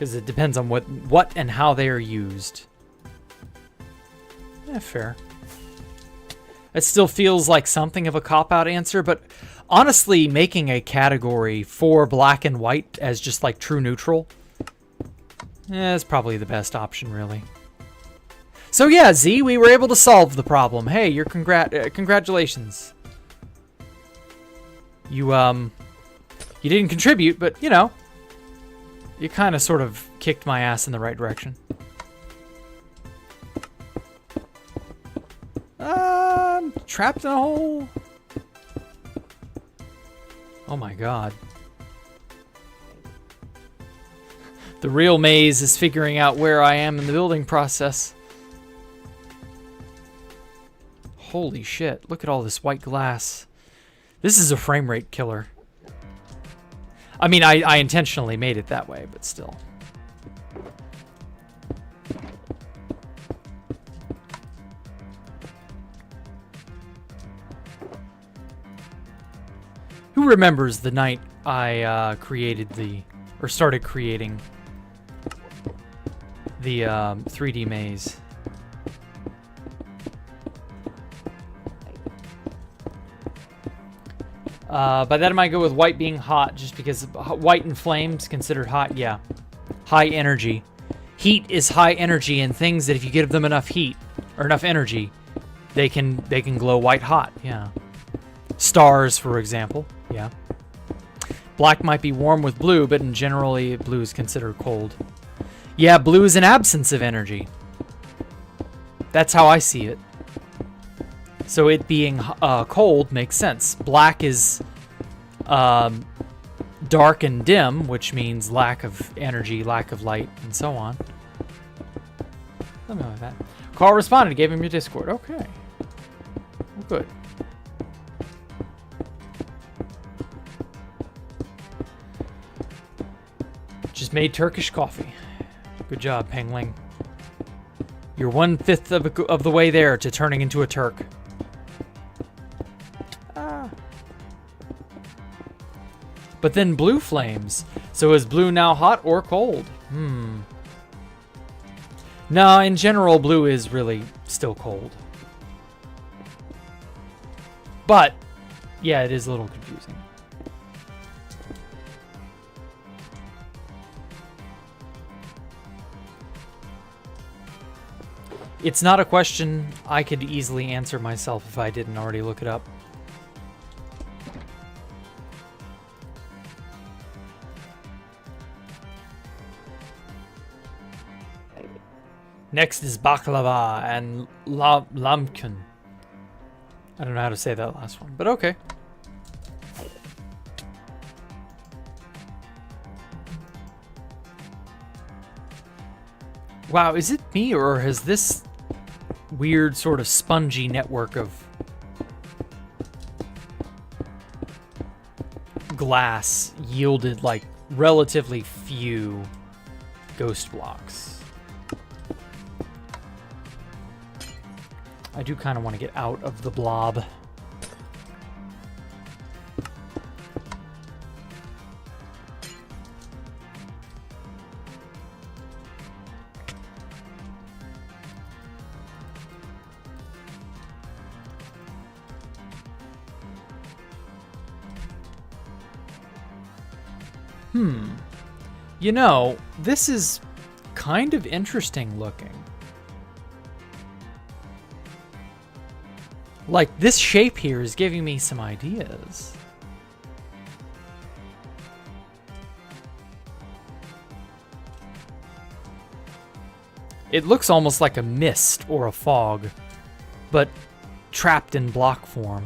Because it depends on what and how they are used. Yeah, fair. It still feels like something of a cop-out answer, but honestly, making a category for black and white as just like true neutral is probably the best option, really. So yeah, Z, we were able to solve the problem. Hey, your congratulations. You didn't contribute, but you know, you kind of sort of kicked my ass in the right direction. Trapped in a hole. Oh my god. The real maze is figuring out where I am in the building process. Holy shit, look at all this white glass. This is a frame rate killer. I mean, I intentionally made it that way, but still. Who remembers the night I started creating the 3D maze? By that I might go with white being hot, just because white and flames considered hot. Yeah, high energy. Heat is high energy, and things that if you give them enough heat or enough energy, they can glow white hot. Yeah. Stars, for example. Yeah. Black might be warm with blue, but in generally blue is considered cold. Yeah, blue is an absence of energy. That's how I see it. So it being cold makes sense. Black is dark and dim, which means lack of energy, lack of light, and so on. Something like that. Carl responded, gave him your Discord. Okay. Well, good. Just made Turkish coffee. Good job, Pengling. You're 1/5 of the way there to turning into a Turk. But then blue flames. So is blue now hot or cold? No, in general, blue is really still cold. But, yeah, it is a little confusing. It's not a question I could easily answer myself if I didn't already look it up. Next is baklava and lamkun. I don't know how to say that last one, but okay. Wow, is it me, or has this weird sort of spongy network of glass yielded like relatively few ghost blocks? I do kind of want to get out of the blob. You know, this is kind of interesting looking. Like, this shape here is giving me some ideas. It looks almost like a mist or a fog, but trapped in block form.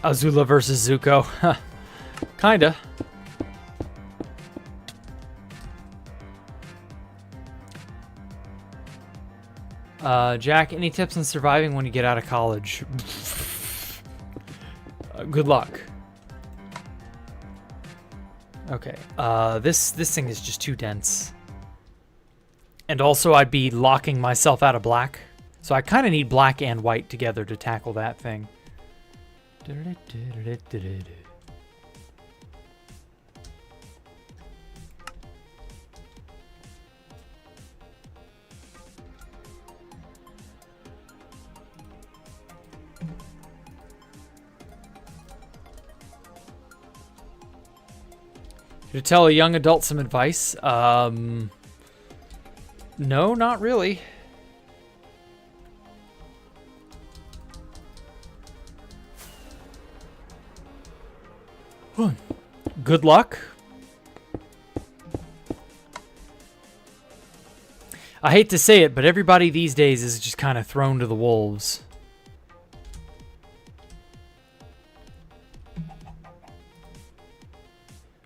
Azula versus Zuko. Kinda. Jack, any tips on surviving when you get out of college? Good luck. Okay. This thing is just too dense. And also I'd be locking myself out of black. So I kind of need black and white together to tackle that thing. To tell a young adult some advice? No, not really. Good luck. I hate to say it, but everybody these days is just kind of thrown to the wolves.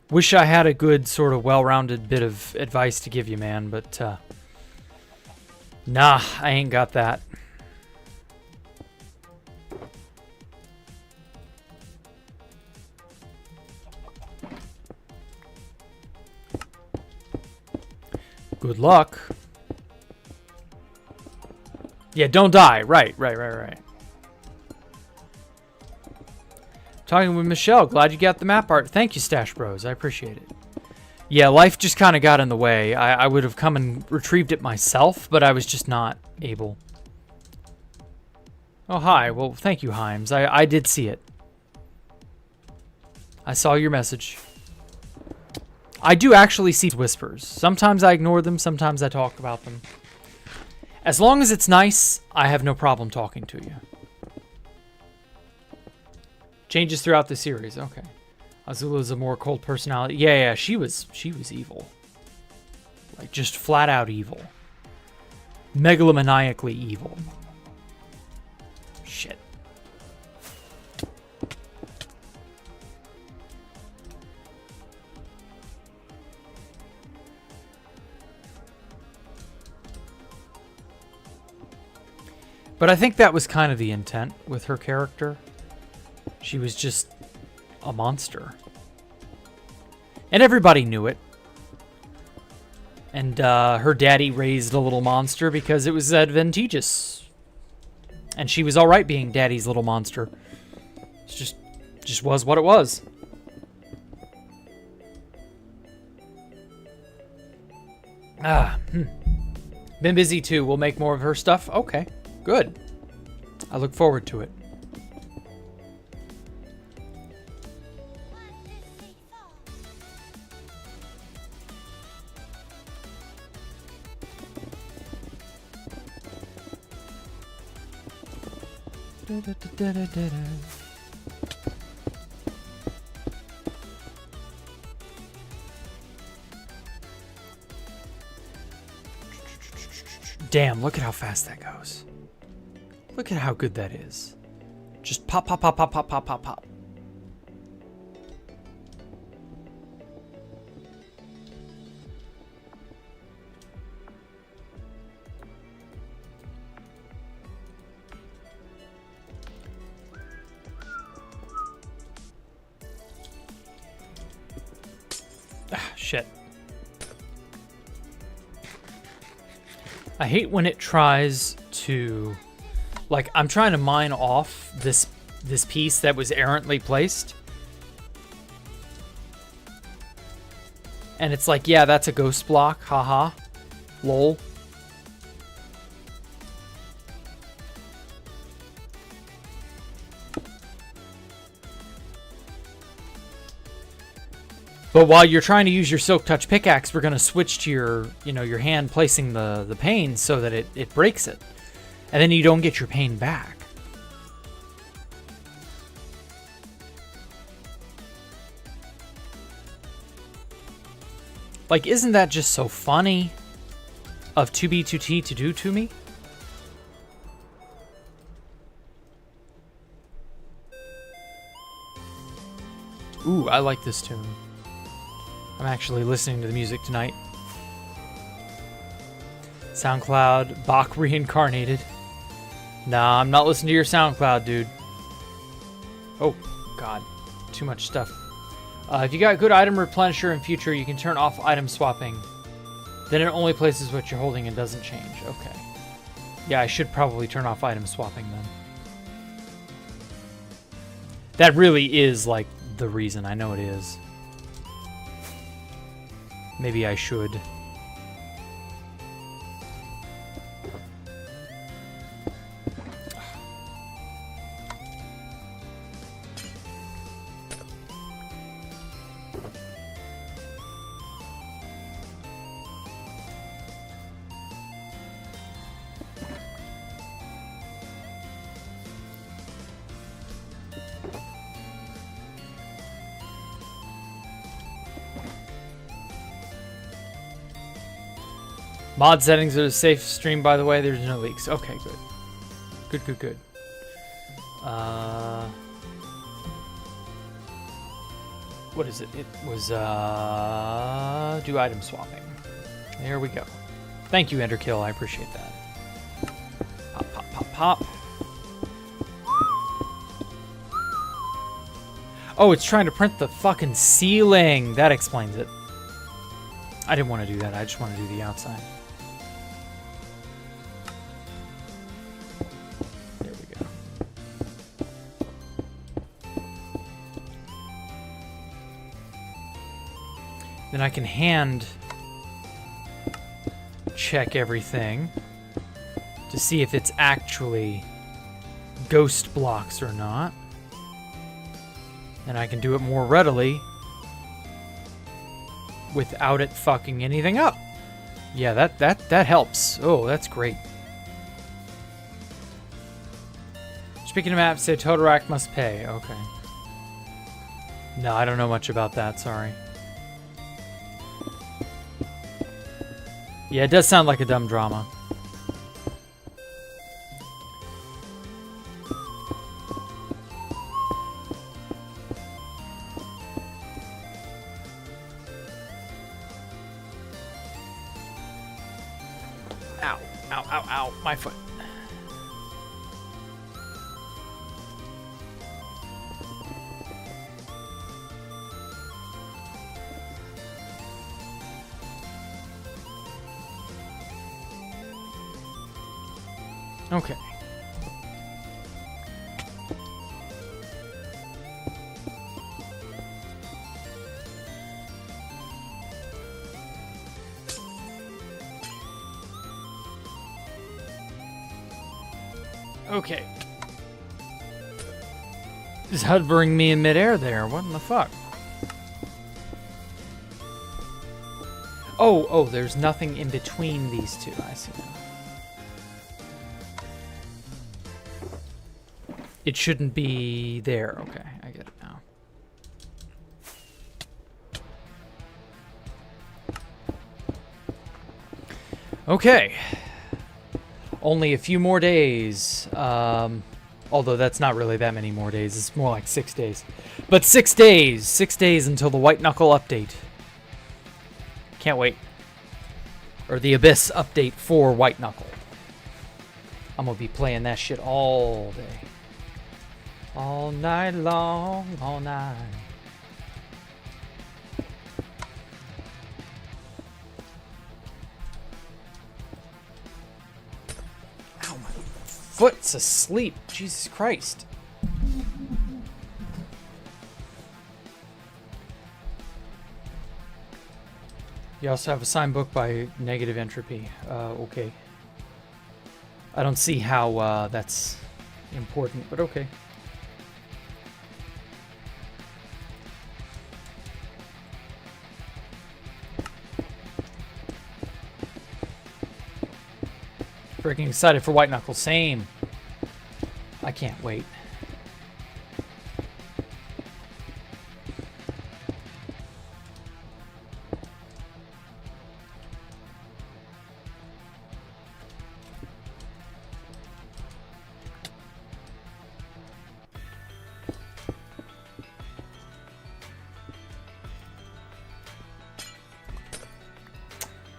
Wish I had a good, sort of well-rounded bit of advice to give you, man, but nah, I ain't got that. Good luck. Yeah, don't die. Right. Talking with Michelle. Glad you got the map art. Thank you, Stash Bros. I appreciate it. Yeah, life just kind of got in the way. I would have come and retrieved it myself, but I was just not able. Oh, hi. Well, thank you, Himes. I did see it. I saw your message. I do actually see whispers. Sometimes I ignore them. Sometimes I talk about them. As long as it's nice, I have no problem talking to you. Changes throughout the series. Okay. Azula's a more cold personality. Yeah, she was evil. Like, just flat out evil. Megalomaniacally evil. Shit. But I think that was kind of the intent with her character. She was just a monster. And everybody knew it. And her daddy raised a little monster because it was advantageous. And she was alright being daddy's little monster. It just was what it was. Been busy too. We'll make more of her stuff. Okay, good. I look forward to it. Damn, look at how fast that goes. Look at how good that is. Just pop, pop, pop, pop, pop, pop, pop, pop. Shit. I hate when it tries to, like, I'm trying to mine off this piece that was errantly placed. And it's like, yeah, that's a ghost block. Haha. Lol. But while you're trying to use your Silk Touch pickaxe, we're going to switch to your, your hand placing the pane so that it breaks it. And then you don't get your pane back. Like, isn't that just so funny of 2B2T to do to me? Ooh, I like this tune. I'm actually listening to the music tonight. SoundCloud, Bach reincarnated. Nah, I'm not listening to your SoundCloud, dude. Oh, God. Too much stuff. If you got good item replenisher in future, you can turn off item swapping. Then it only places what you're holding and doesn't change. Okay. Yeah, I should probably turn off item swapping then. That really is, like, the reason. I know it is. Maybe I should. Mod settings are a safe stream, by the way. There's no leaks. Okay, good. Good, good, good. What is it? It was, do item swapping. There we go. Thank you, Enderkill. I appreciate that. Pop, pop, pop, pop. Oh, it's trying to print the fucking ceiling. That explains it. I didn't want to do that. I just want to do the outside. There we go. Then I can hand check everything to see if it's actually ghost blocks or not. And I can do it more readily without it fucking anything up. Yeah, that helps. Oh, that's great. Speaking of maps, say Totarac must pay. Okay. No, I don't know much about that, sorry. Yeah, it does sound like a dumb drama. Ow, ow, ow, ow, my foot. Okay. Okay. Just hovering me in midair there. What in the fuck? Oh, there's nothing in between these two. I see now. It shouldn't be there. Okay, I get it now. Okay. Only a few more days. Although that's not really that many more days. It's more like 6 days. But 6 days! 6 days until the White Knuckle update. Can't wait. Or the Abyss update for White Knuckle. I'm gonna be playing that shit all day. All night long, all night. Ow, my foot's asleep. Jesus Christ. You also have a signed book by Negative Entropy. Okay. I don't see how that's important, but okay. Freaking excited for White Knuckle. Same. I can't wait.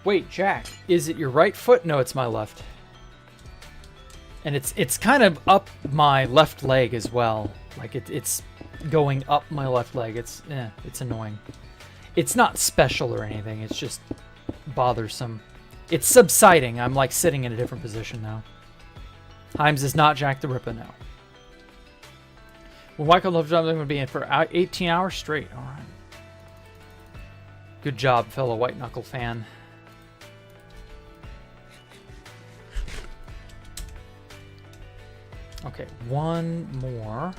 Wait, Jack, is it your right foot? No, it's my left. And it's kind of up my left leg as well. Like it's going up my left leg. It's annoying. It's not special or anything. It's just bothersome. It's subsiding. I'm like sitting in a different position now. Himes is not Jacktherippa now. Well, Michael Love Job, I'm going to be in for 18 hours straight. All right. Good job, fellow White Knuckle fan. Okay, one more.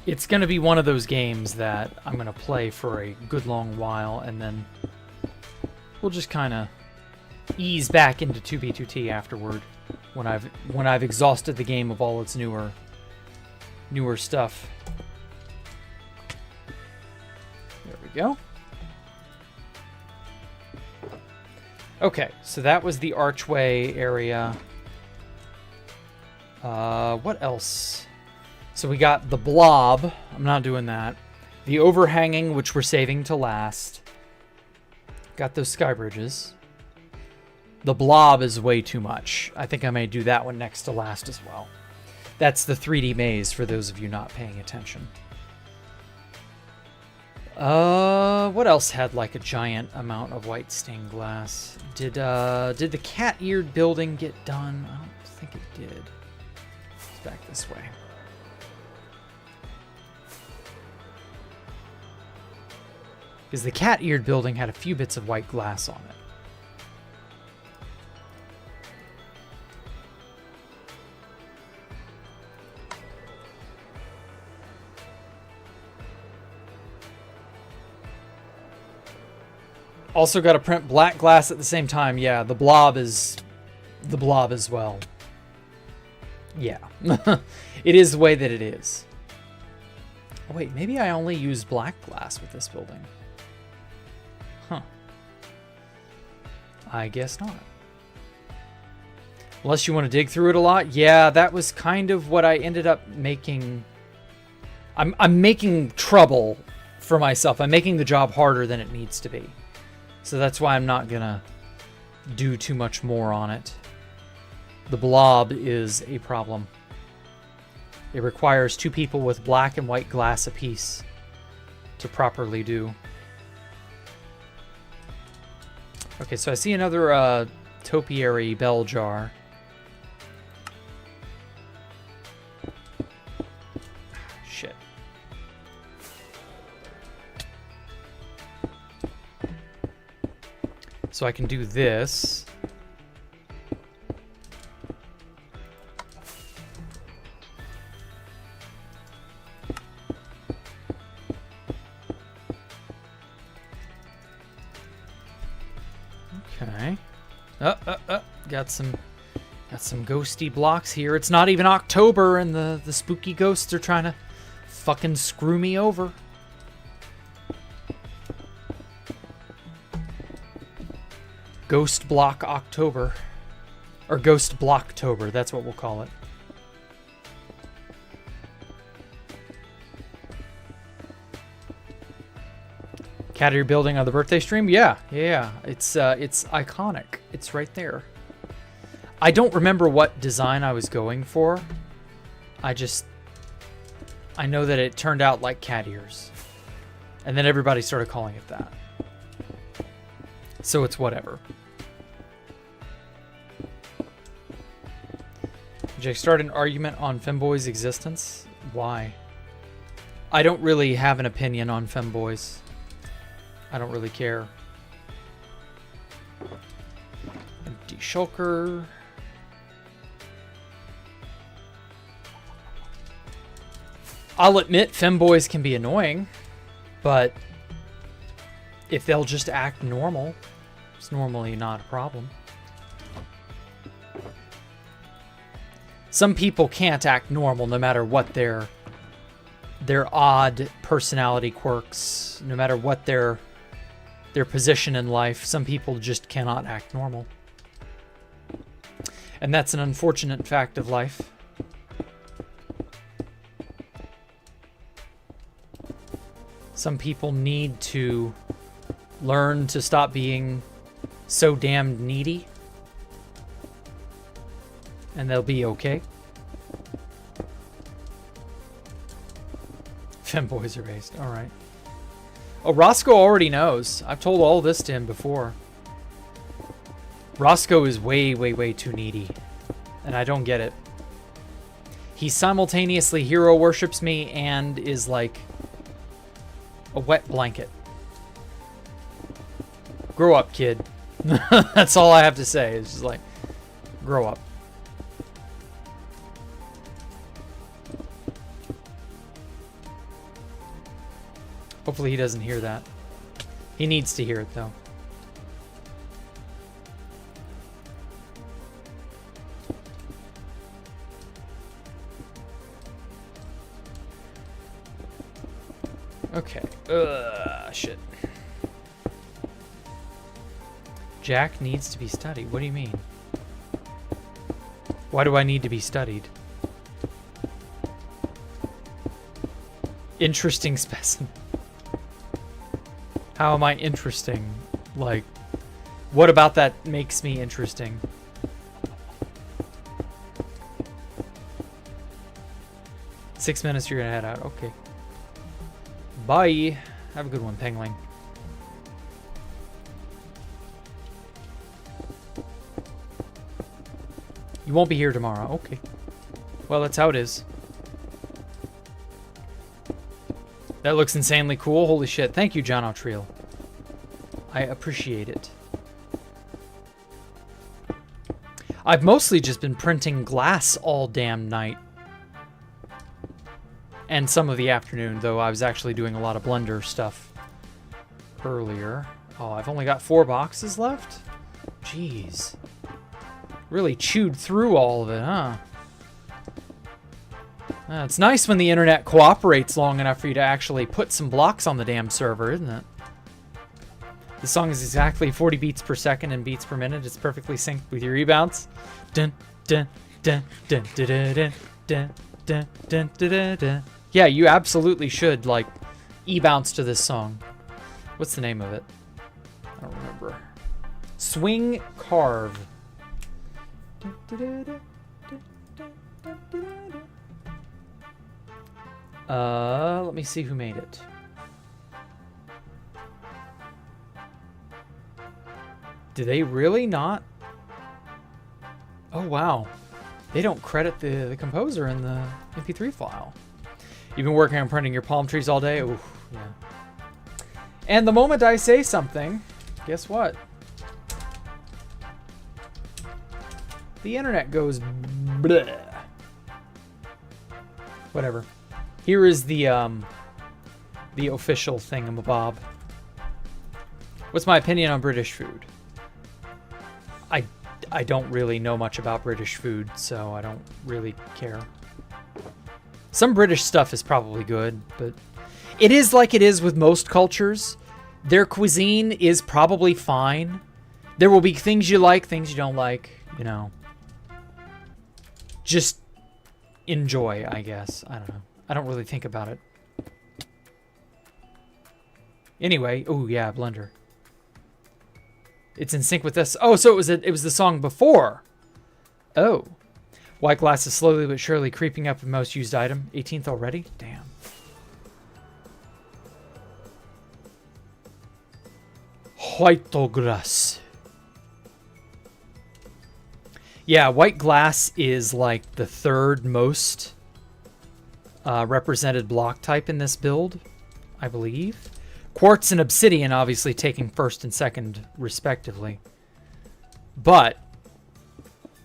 It's going to be one of those games that I'm going to play for a good long while, and then we'll just kind of ease back into 2B2T afterward when I've exhausted the game of all its newer stuff. There we go. Okay, so that was the archway area. What else? So we got the blob. I'm not doing that. The overhanging, which we're saving to last. Got those sky bridges. The blob is way too much. I think I may do that one next to last as well. That's the 3D maze for those of you not paying attention. What else had like a giant amount of white stained glass? Did the cat-eared building get done? I don't think it did. It's back this way. Because the cat-eared building had a few bits of white glass on it. Also got to print black glass at the same time. Yeah, the blob as well. Yeah. It is the way that it is. Oh, wait, maybe I only use black glass with this building. Huh. I guess not. Unless you want to dig through it a lot. Yeah, that was kind of what I ended up making. I'm making trouble for myself. I'm making the job harder than it needs to be. So that's why I'm not gonna do too much more on it. The blob is a problem. It requires 2 people with black and white glass apiece to properly do. Okay, so I see another topiary bell jar. Shit. So I can do this. Okay. Got some ghosty blocks here. It's not even October and the spooky ghosts are trying to fucking screw me over. Ghost Block October. Or Ghost Blocktober, that's what we'll call it. Cat Ear building on the birthday stream? Yeah. It's iconic. It's right there. I don't remember what design I was going for. I know that it turned out like cat ears. And then everybody started calling it that. So it's whatever. Jake, start an argument on femboys' existence? Why? I don't really have an opinion on femboys. I don't really care. Empty shulker. I'll admit femboys can be annoying, but if they'll just act normal, it's normally not a problem. Some people can't act normal no matter what their odd personality quirks, no matter what their position in life. Some people just cannot act normal. And that's an unfortunate fact of life. Some people need to learn to stop being so damned needy. And they'll be okay. Femboys are based. Alright. Oh, Roscoe already knows. I've told all this to him before. Roscoe is way, way, way too needy. And I don't get it. He simultaneously hero worships me and is like a wet blanket. Grow up, kid. That's all I have to say. It's just like, grow up. Hopefully he doesn't hear that. He needs to hear it, though. Okay. Shit. Jack needs to be studied. What do you mean? Why do I need to be studied? Interesting specimen. How am I interesting? Like, what about that makes me interesting? Six minutes, you're gonna head out. Okay. Bye. Have a good one, Pengling. You won't be here tomorrow. Okay. Well, that's how it is. That looks insanely cool. Holy shit. Thank you, John O'Triel. I appreciate it. I've mostly just been printing glass all damn night. And some of the afternoon, though I was actually doing a lot of Blender stuff earlier. Oh, I've only got 4 boxes left? Jeez. Really chewed through all of it, huh? It's nice when the internet cooperates long enough for you to actually put some blocks on the damn server, isn't it? The song is exactly 40 beats per second and beats per minute. It's perfectly synced with your rebounds. Dun, dun, dun, dun, dun, dun, dun, dun, dun, dun, dun, dun. Yeah, you absolutely should, like, e-bounce to this song. What's the name of it? I don't remember. Swing Carve. Dun, dun, dun, dun, dun, dun, dun, dun, dun. Let me see who made it. Do they really not? Oh, wow. They don't credit the composer in the MP3 file. You've been working on printing your palm trees all day? Ooh, yeah. And the moment I say something, guess what? The internet goes bleh. Whatever. Here is the official thingamabob. What's my opinion on British food? I don't really know much about British food, so I don't really care. Some British stuff is probably good, but it is like it is with most cultures. Their cuisine is probably fine. There will be things you like, things you don't like, you know. Just enjoy, I guess. I don't know. I don't really think about it. Anyway, oh yeah, Blender. It's in sync with this. Oh, so it was the song before. Oh. White glass is slowly but surely creeping up with most used item. 18th already? Damn. White glass. Yeah, white glass is like the third most represented block type in this build, I believe. Quartz and obsidian obviously taking first and second respectively. But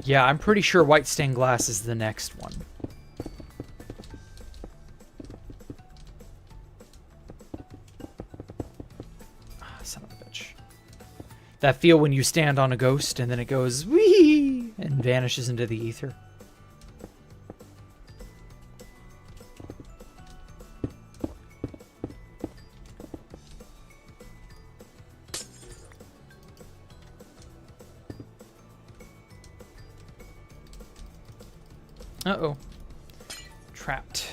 yeah, I'm pretty sure white stained glass is the next one. Ah, son of a bitch. That feel when you stand on a ghost and then it goes wee and vanishes into the ether. Uh-oh. Trapped.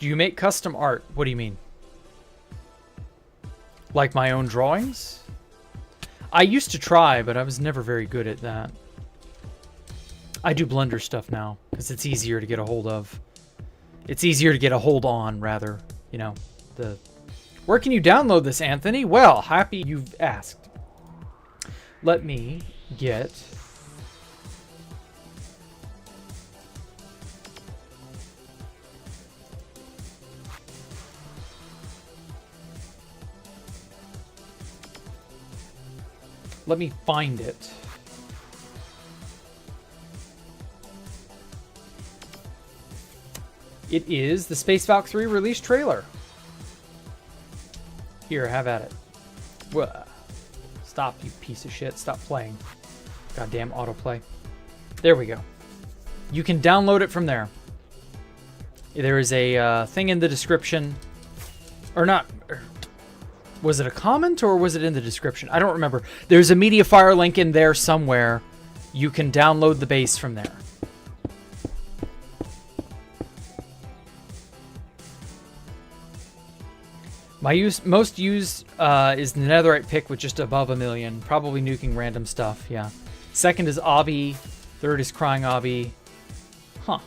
Do you make custom art? What do you mean? Like my own drawings? I used to try, but I was never very good at that. I do Blender stuff now, because it's easier to get a hold of. It's easier to get a hold on, rather. You know, the... Where can you download this, Anthony? Well, happy you've asked. Let me get... Let me find it. It is the Space Valk 3 release trailer. Here, have at it. Whoa. Stop, you piece of shit. Stop playing. Goddamn autoplay. There we go. You can download it from there. There is a thing in the description. Or not... Was it a comment or was it in the description? I don't remember. There's a Mediafire link in there somewhere. You can download the base from there. My most used is the Netherite pick with just above 1 million. Probably nuking random stuff, yeah. Second is Obby. Third is Crying Obby. Huh.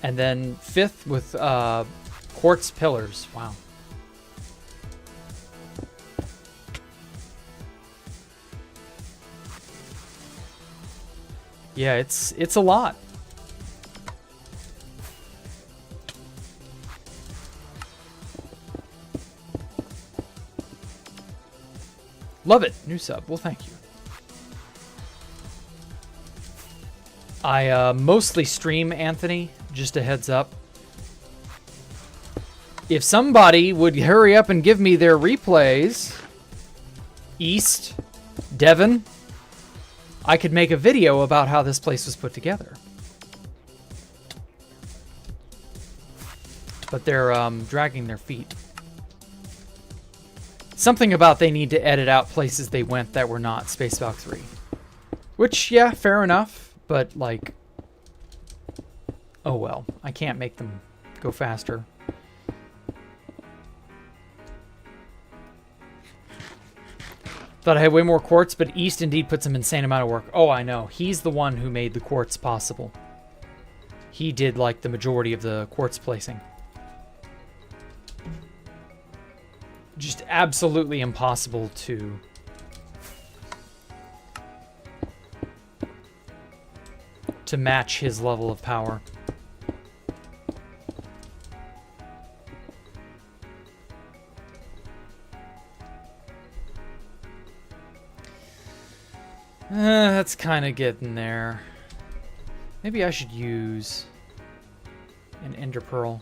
And then fifth with quartz pillars. Wow. Yeah, it's a lot. Love it. New sub. Well, thank you. I mostly stream, Anthony. Just a heads up. If somebody would hurry up and give me their replays, East, Devon, I could make a video about how this place was put together. But they're dragging their feet. Something about they need to edit out places they went that were not Space Valk 3. Which, yeah, fair enough. But, like... Oh well. I can't make them go faster. Thought I had way more quartz, but East indeed put some insane amount of work. Oh, I know. He's the one who made the quartz possible. He did, like, the majority of the quartz placing. Just absolutely impossible to... match his level of power. That's kind of getting there. Maybe I should use an ender pearl.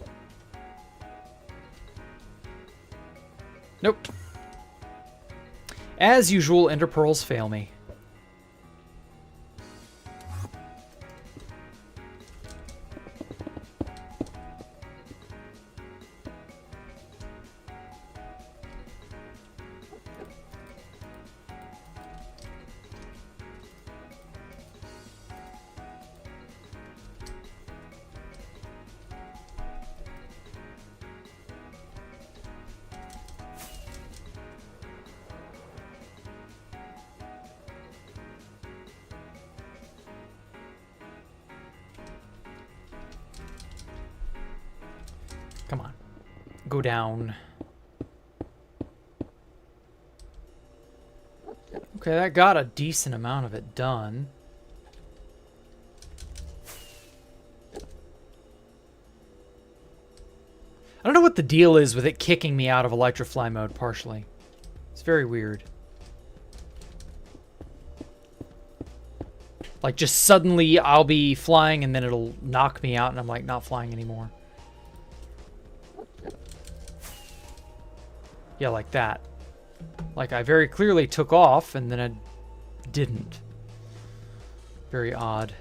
Nope. As usual, ender pearls fail me. Come on. Go down. Okay, that got a decent amount of it done. I don't know what the deal is with it kicking me out of Electrofly mode partially. It's very weird. Like, just suddenly I'll be flying and then it'll knock me out and I'm like not flying anymore. Yeah, like that. Like, I very clearly took off, and then I didn't. Very odd.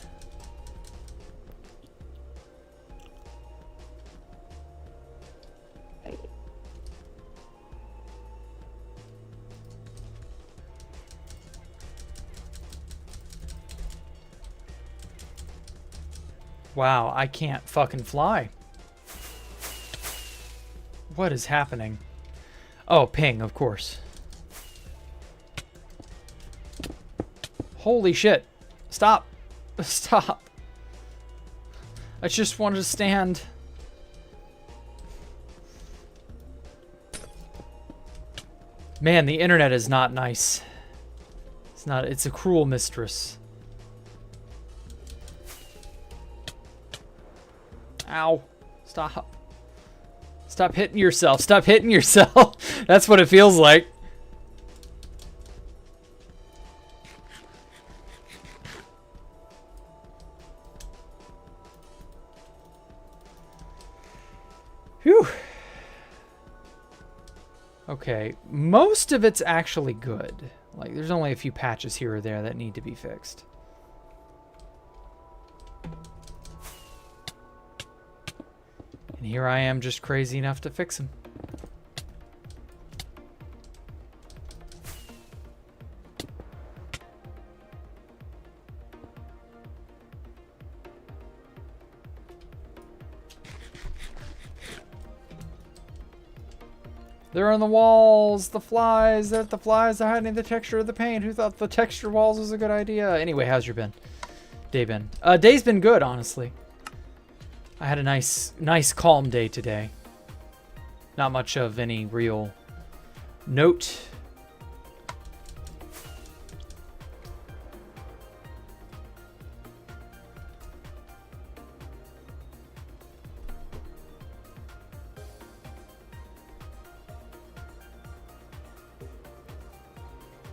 Wow, I can't fucking fly. What is happening? Oh, ping, of course. Holy shit. Stop. Stop. I just wanted to stand. Man, the internet is not nice. It's not, it's a cruel mistress. Ow. Stop. Stop hitting yourself. Stop hitting yourself. That's what it feels like. Whew. Okay, most of it's actually good. Like, there's only a few patches here or there that need to be fixed. And here I am just crazy enough to fix them. They're on the walls, the flies, the flies are hiding the texture of the paint. Who thought the texture walls was a good idea? Anyway, how's your day been? Day's been good, honestly. I had a nice calm day today. Not much of any real note.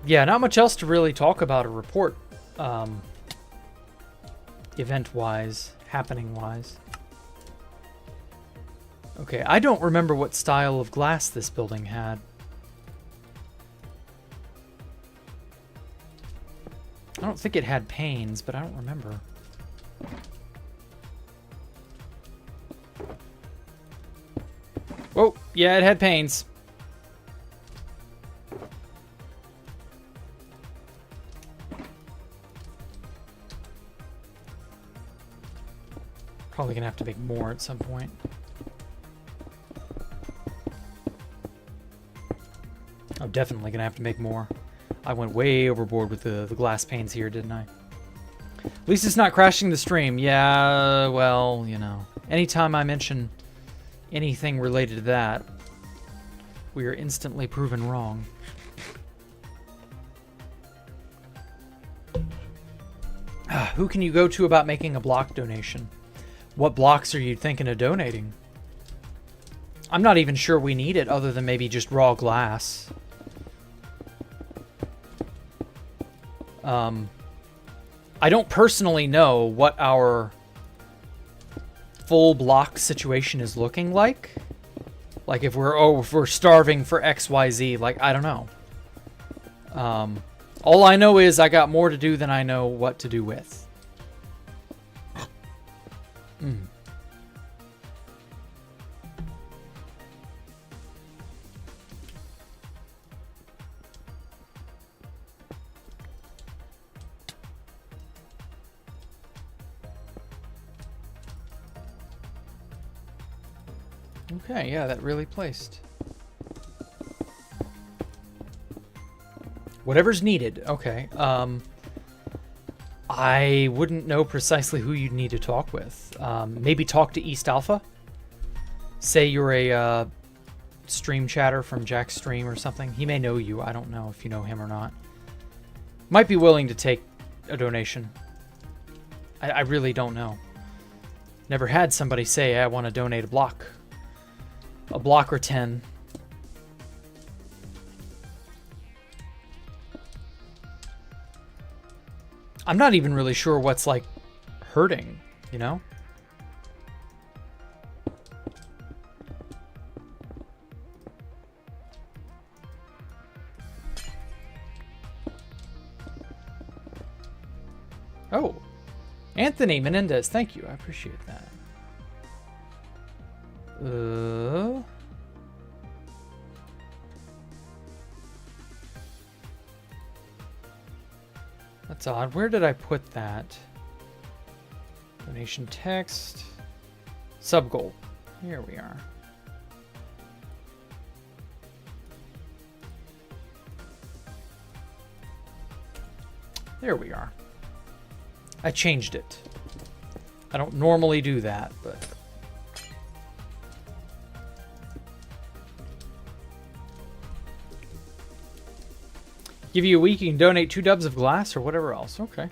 Yeah, not much else to really talk about or report, event-wise, happening-wise. Okay, I don't remember what style of glass this building had. I don't think it had panes, but I don't remember. Oh, yeah, it had panes. Probably gonna have to make more at some point. I'm definitely gonna have to make more. I went way overboard with the glass panes here, didn't I? At least it's not crashing the stream. Yeah, well, you know. Anytime I mention anything related to that, we are instantly proven wrong. Who can you go to about making a block donation? What blocks are you thinking of donating? I'm not even sure we need it other than maybe just raw glass. I don't personally know what our full block situation is looking like. Like if we're starving for XYZ, like I don't know. All I know is I got more to do than I know what to do with. Okay, yeah, that really placed. Whatever's needed. Okay. I wouldn't know precisely who you'd need to talk with. Maybe talk to East Alpha. Say you're a stream chatter from Jack's stream or something. He may know you. I don't know if you know him or not. Might be willing to take a donation. I really don't know. Never had somebody say, I want to donate a block. A block or 10. I'm not even really sure what's like hurting, you know? Oh, Anthony Menendez, thank you. I appreciate that. That's odd. Where did I put that? Donation text. Sub goal. Here we are. There we are. I changed it. I don't normally do that, but... Give you a week, you can donate 2 dubs of glass or whatever else. Okay.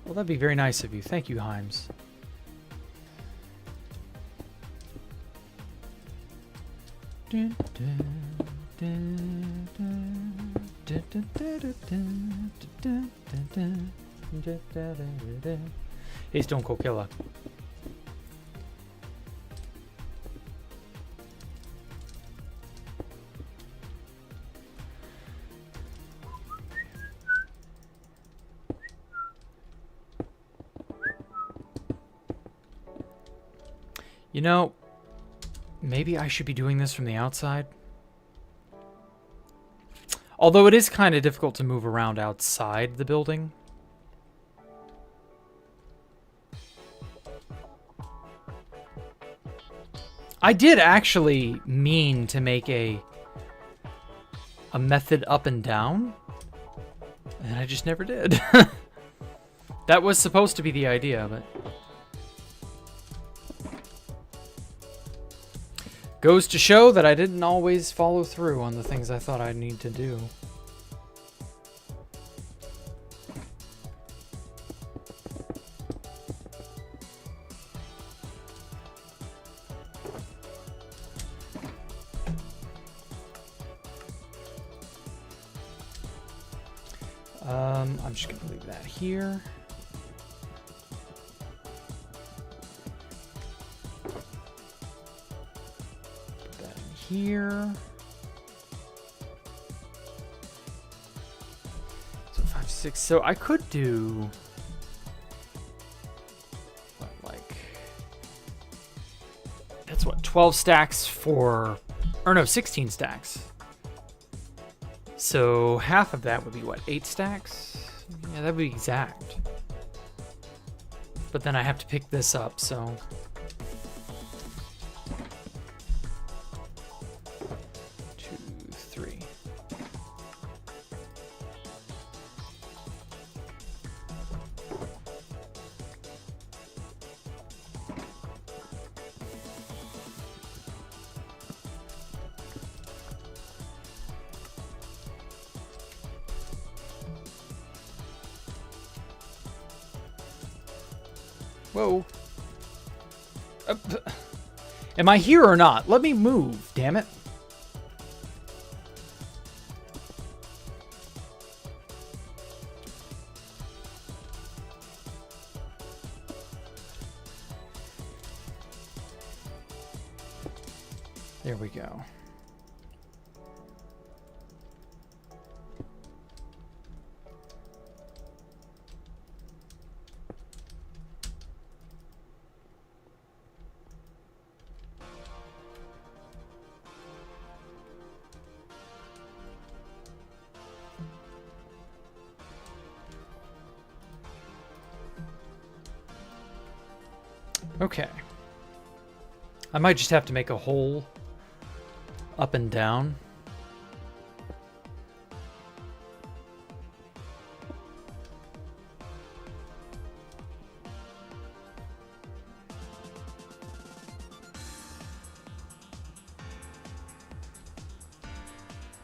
Well, that'd be very nice of you. Thank you, Himes. Hey, Stone Cold Killer. You know, maybe I should be doing this from the outside. Although it is kind of difficult to move around outside the building. I did actually mean to make a method up and down, and I just never did. That was supposed to be the idea, but... Goes to show that I didn't always follow through on the things I thought I'd need to do. I'm just going to leave that here. Here. So 5, 6. So I could do what, like, that's what, 12 stacks for, or no, 16 stacks. So half of that would be what, 8 stacks? Yeah, that would be exact. But then I have to pick this up, so. Whoa. Am I here or not? Let me move, damn it. There we go. Okay. I might just have to make a hole up and down.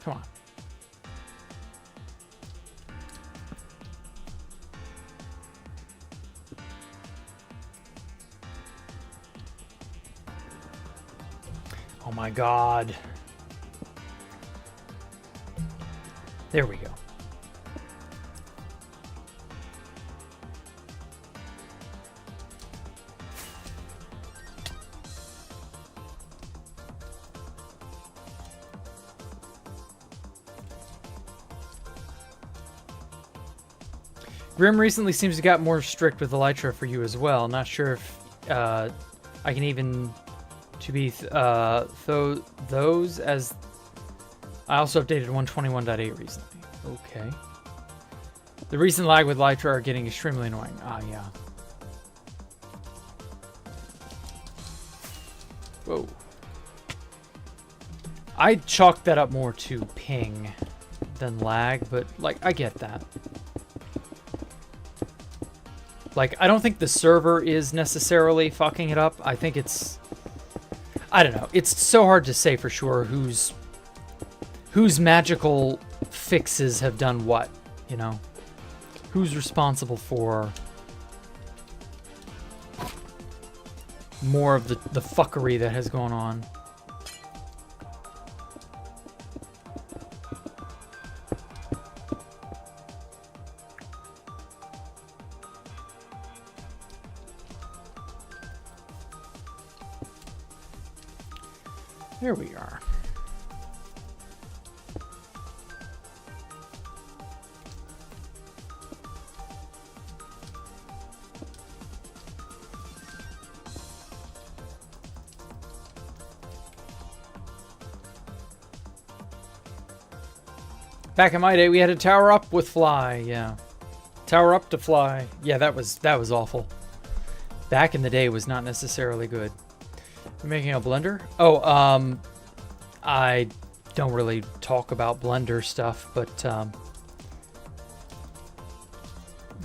Come on. Oh my God. There we go. Grim recently seems to got more strict with Elytra for you as well. Not sure if I can even to be those as I also updated 121.8 recently. Okay. The recent lag with Elytra are getting extremely annoying. Ah, yeah. Whoa. I chalked that up more to ping than lag, but like I get that. Like, I don't think the server is necessarily fucking it up. I think it's... I don't know. It's so hard to say for sure whose magical fixes have done what, you know? Who's responsible for more of the fuckery that has gone on. There we are. Back in my day, we had to tower up with fly. Yeah, tower up to fly. Yeah, that was awful. Back in the day was not necessarily good. You're making a blender? Oh, I don't really talk about Blender stuff, but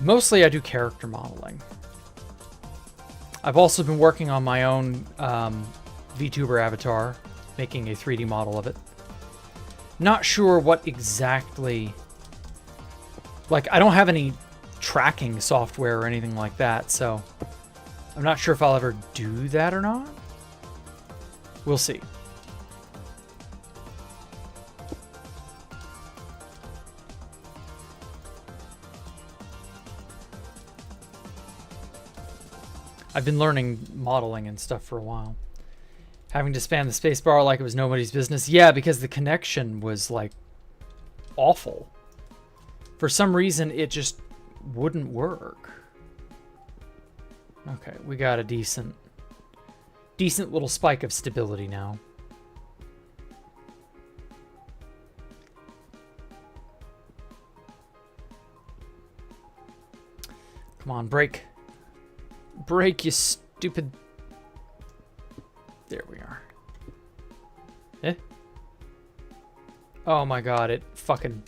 mostly I do character modeling. I've also been working on my own VTuber avatar, making a 3D model of it. Not sure what exactly... Like, I don't have any tracking software or anything like that, so I'm not sure if I'll ever do that or not. We'll see. I've been learning modeling and stuff for a while. Having to spam the spacebar like it was nobody's business. Yeah, because the connection was, like, awful. For some reason, it just wouldn't work. Okay, we got a decent little spike of stability now. Come on, break. Break, you stupid... There we are. Eh? Oh my god, it fucking...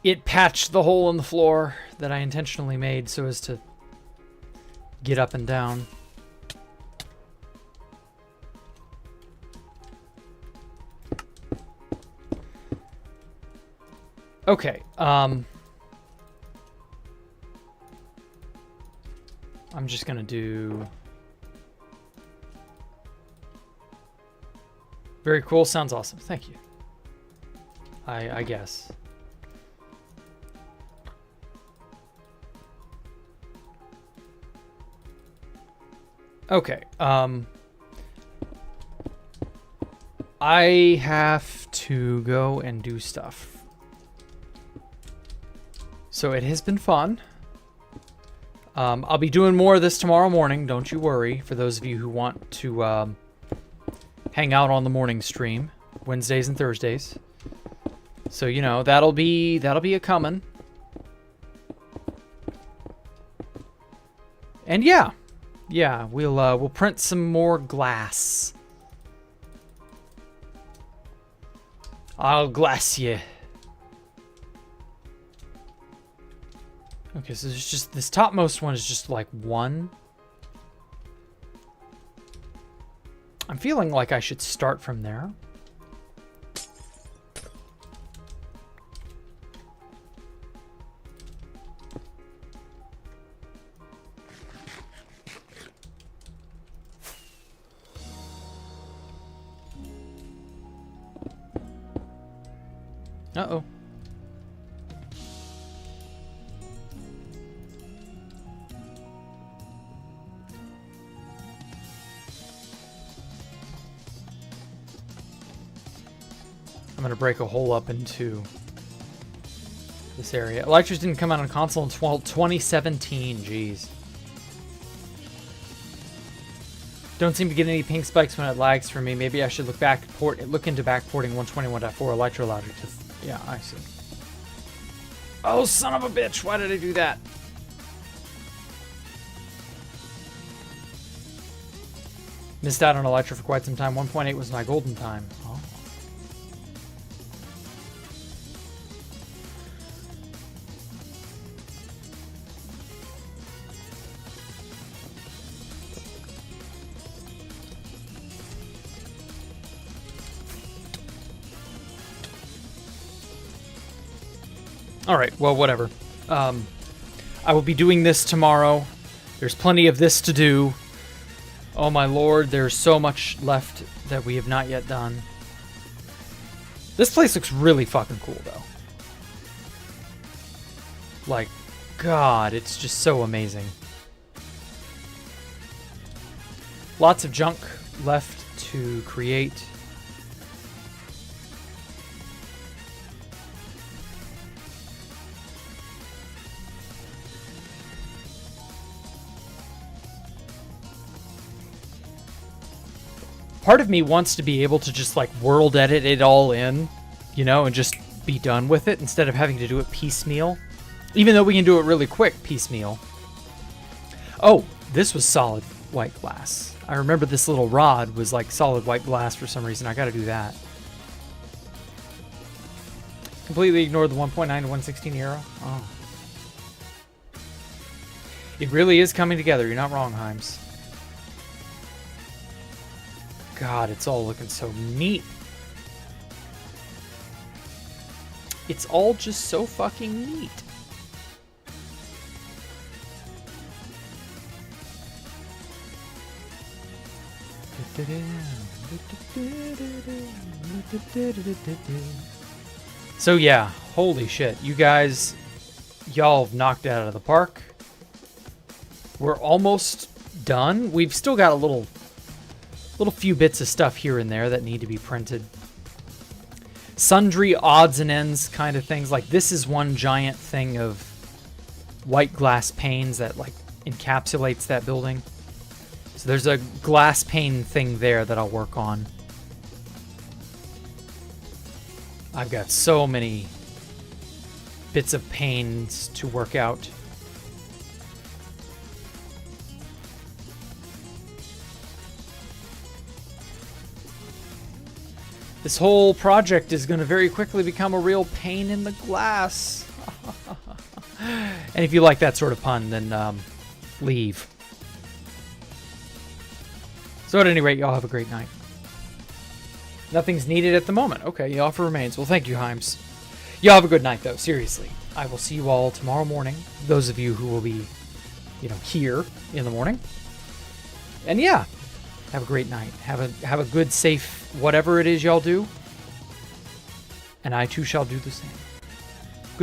It patched the hole in the floor that I intentionally made so as to get up and down. Okay, I'm just gonna do... Very cool, sounds awesome. Thank you. I guess. Okay, I have to go and do stuff. So it has been fun. I'll be doing more of this tomorrow morning, don't you worry, for those of you who want to hang out on the morning stream, Wednesdays and Thursdays. So, you know, that'll be a coming. And yeah, we'll print some more glass. I'll glass you. Okay, so there's just this topmost one is just like one. I'm feeling like I should start from there. Uh-oh. I'm gonna break a hole up into this area. Elytras didn't come out on console until 2017. Jeez. Don't seem to get any pink spikes when it lags for me. Maybe I should look into backporting 121.4 Elytra logic to... Yeah, I see. Oh, son of a bitch! Why did I do that? Missed out on Elytra for quite some time. 1.8 was my golden time. Oh. All right, well, whatever. I will be doing this tomorrow. There's plenty of this to do. Oh my lord, there's so much left that we have not yet done. This place looks really fucking cool, though. Like, God, it's just so amazing. Lots of junk left to create. Part of me wants to be able to just like world edit it all in, you know, and just be done with it instead of having to do it piecemeal. Even though we can do it really quick piecemeal. Oh, this was solid white glass. I remember this little rod was like solid white glass for some reason. I gotta do that. Completely ignored the 1.9 to 116 arrow. Oh. It really is coming together. You're not wrong, Himes. God, it's all looking so neat. It's all just so fucking neat. So yeah, holy shit. You guys, y'all have knocked it out of the park. We're almost done. We've still got a little few bits of stuff here and there that need to be printed. Sundry odds and ends kind of things. Like this is one giant thing of white glass panes that like encapsulates that building. So there's a glass pane thing there that I'll work on. I've got so many bits of panes to work out. This whole project is going to very quickly become a real pain in the glass. And if you like that sort of pun, then leave. So at any rate, y'all have a great night. Nothing's needed at the moment. Okay, the offer remains. Well, thank you, Himes. Y'all have a good night, though. Seriously. I will see you all tomorrow morning. Those of you who will be, you know, here in the morning. And yeah, have a great night. Have a good, safe, whatever it is y'all do. And I too shall do the same.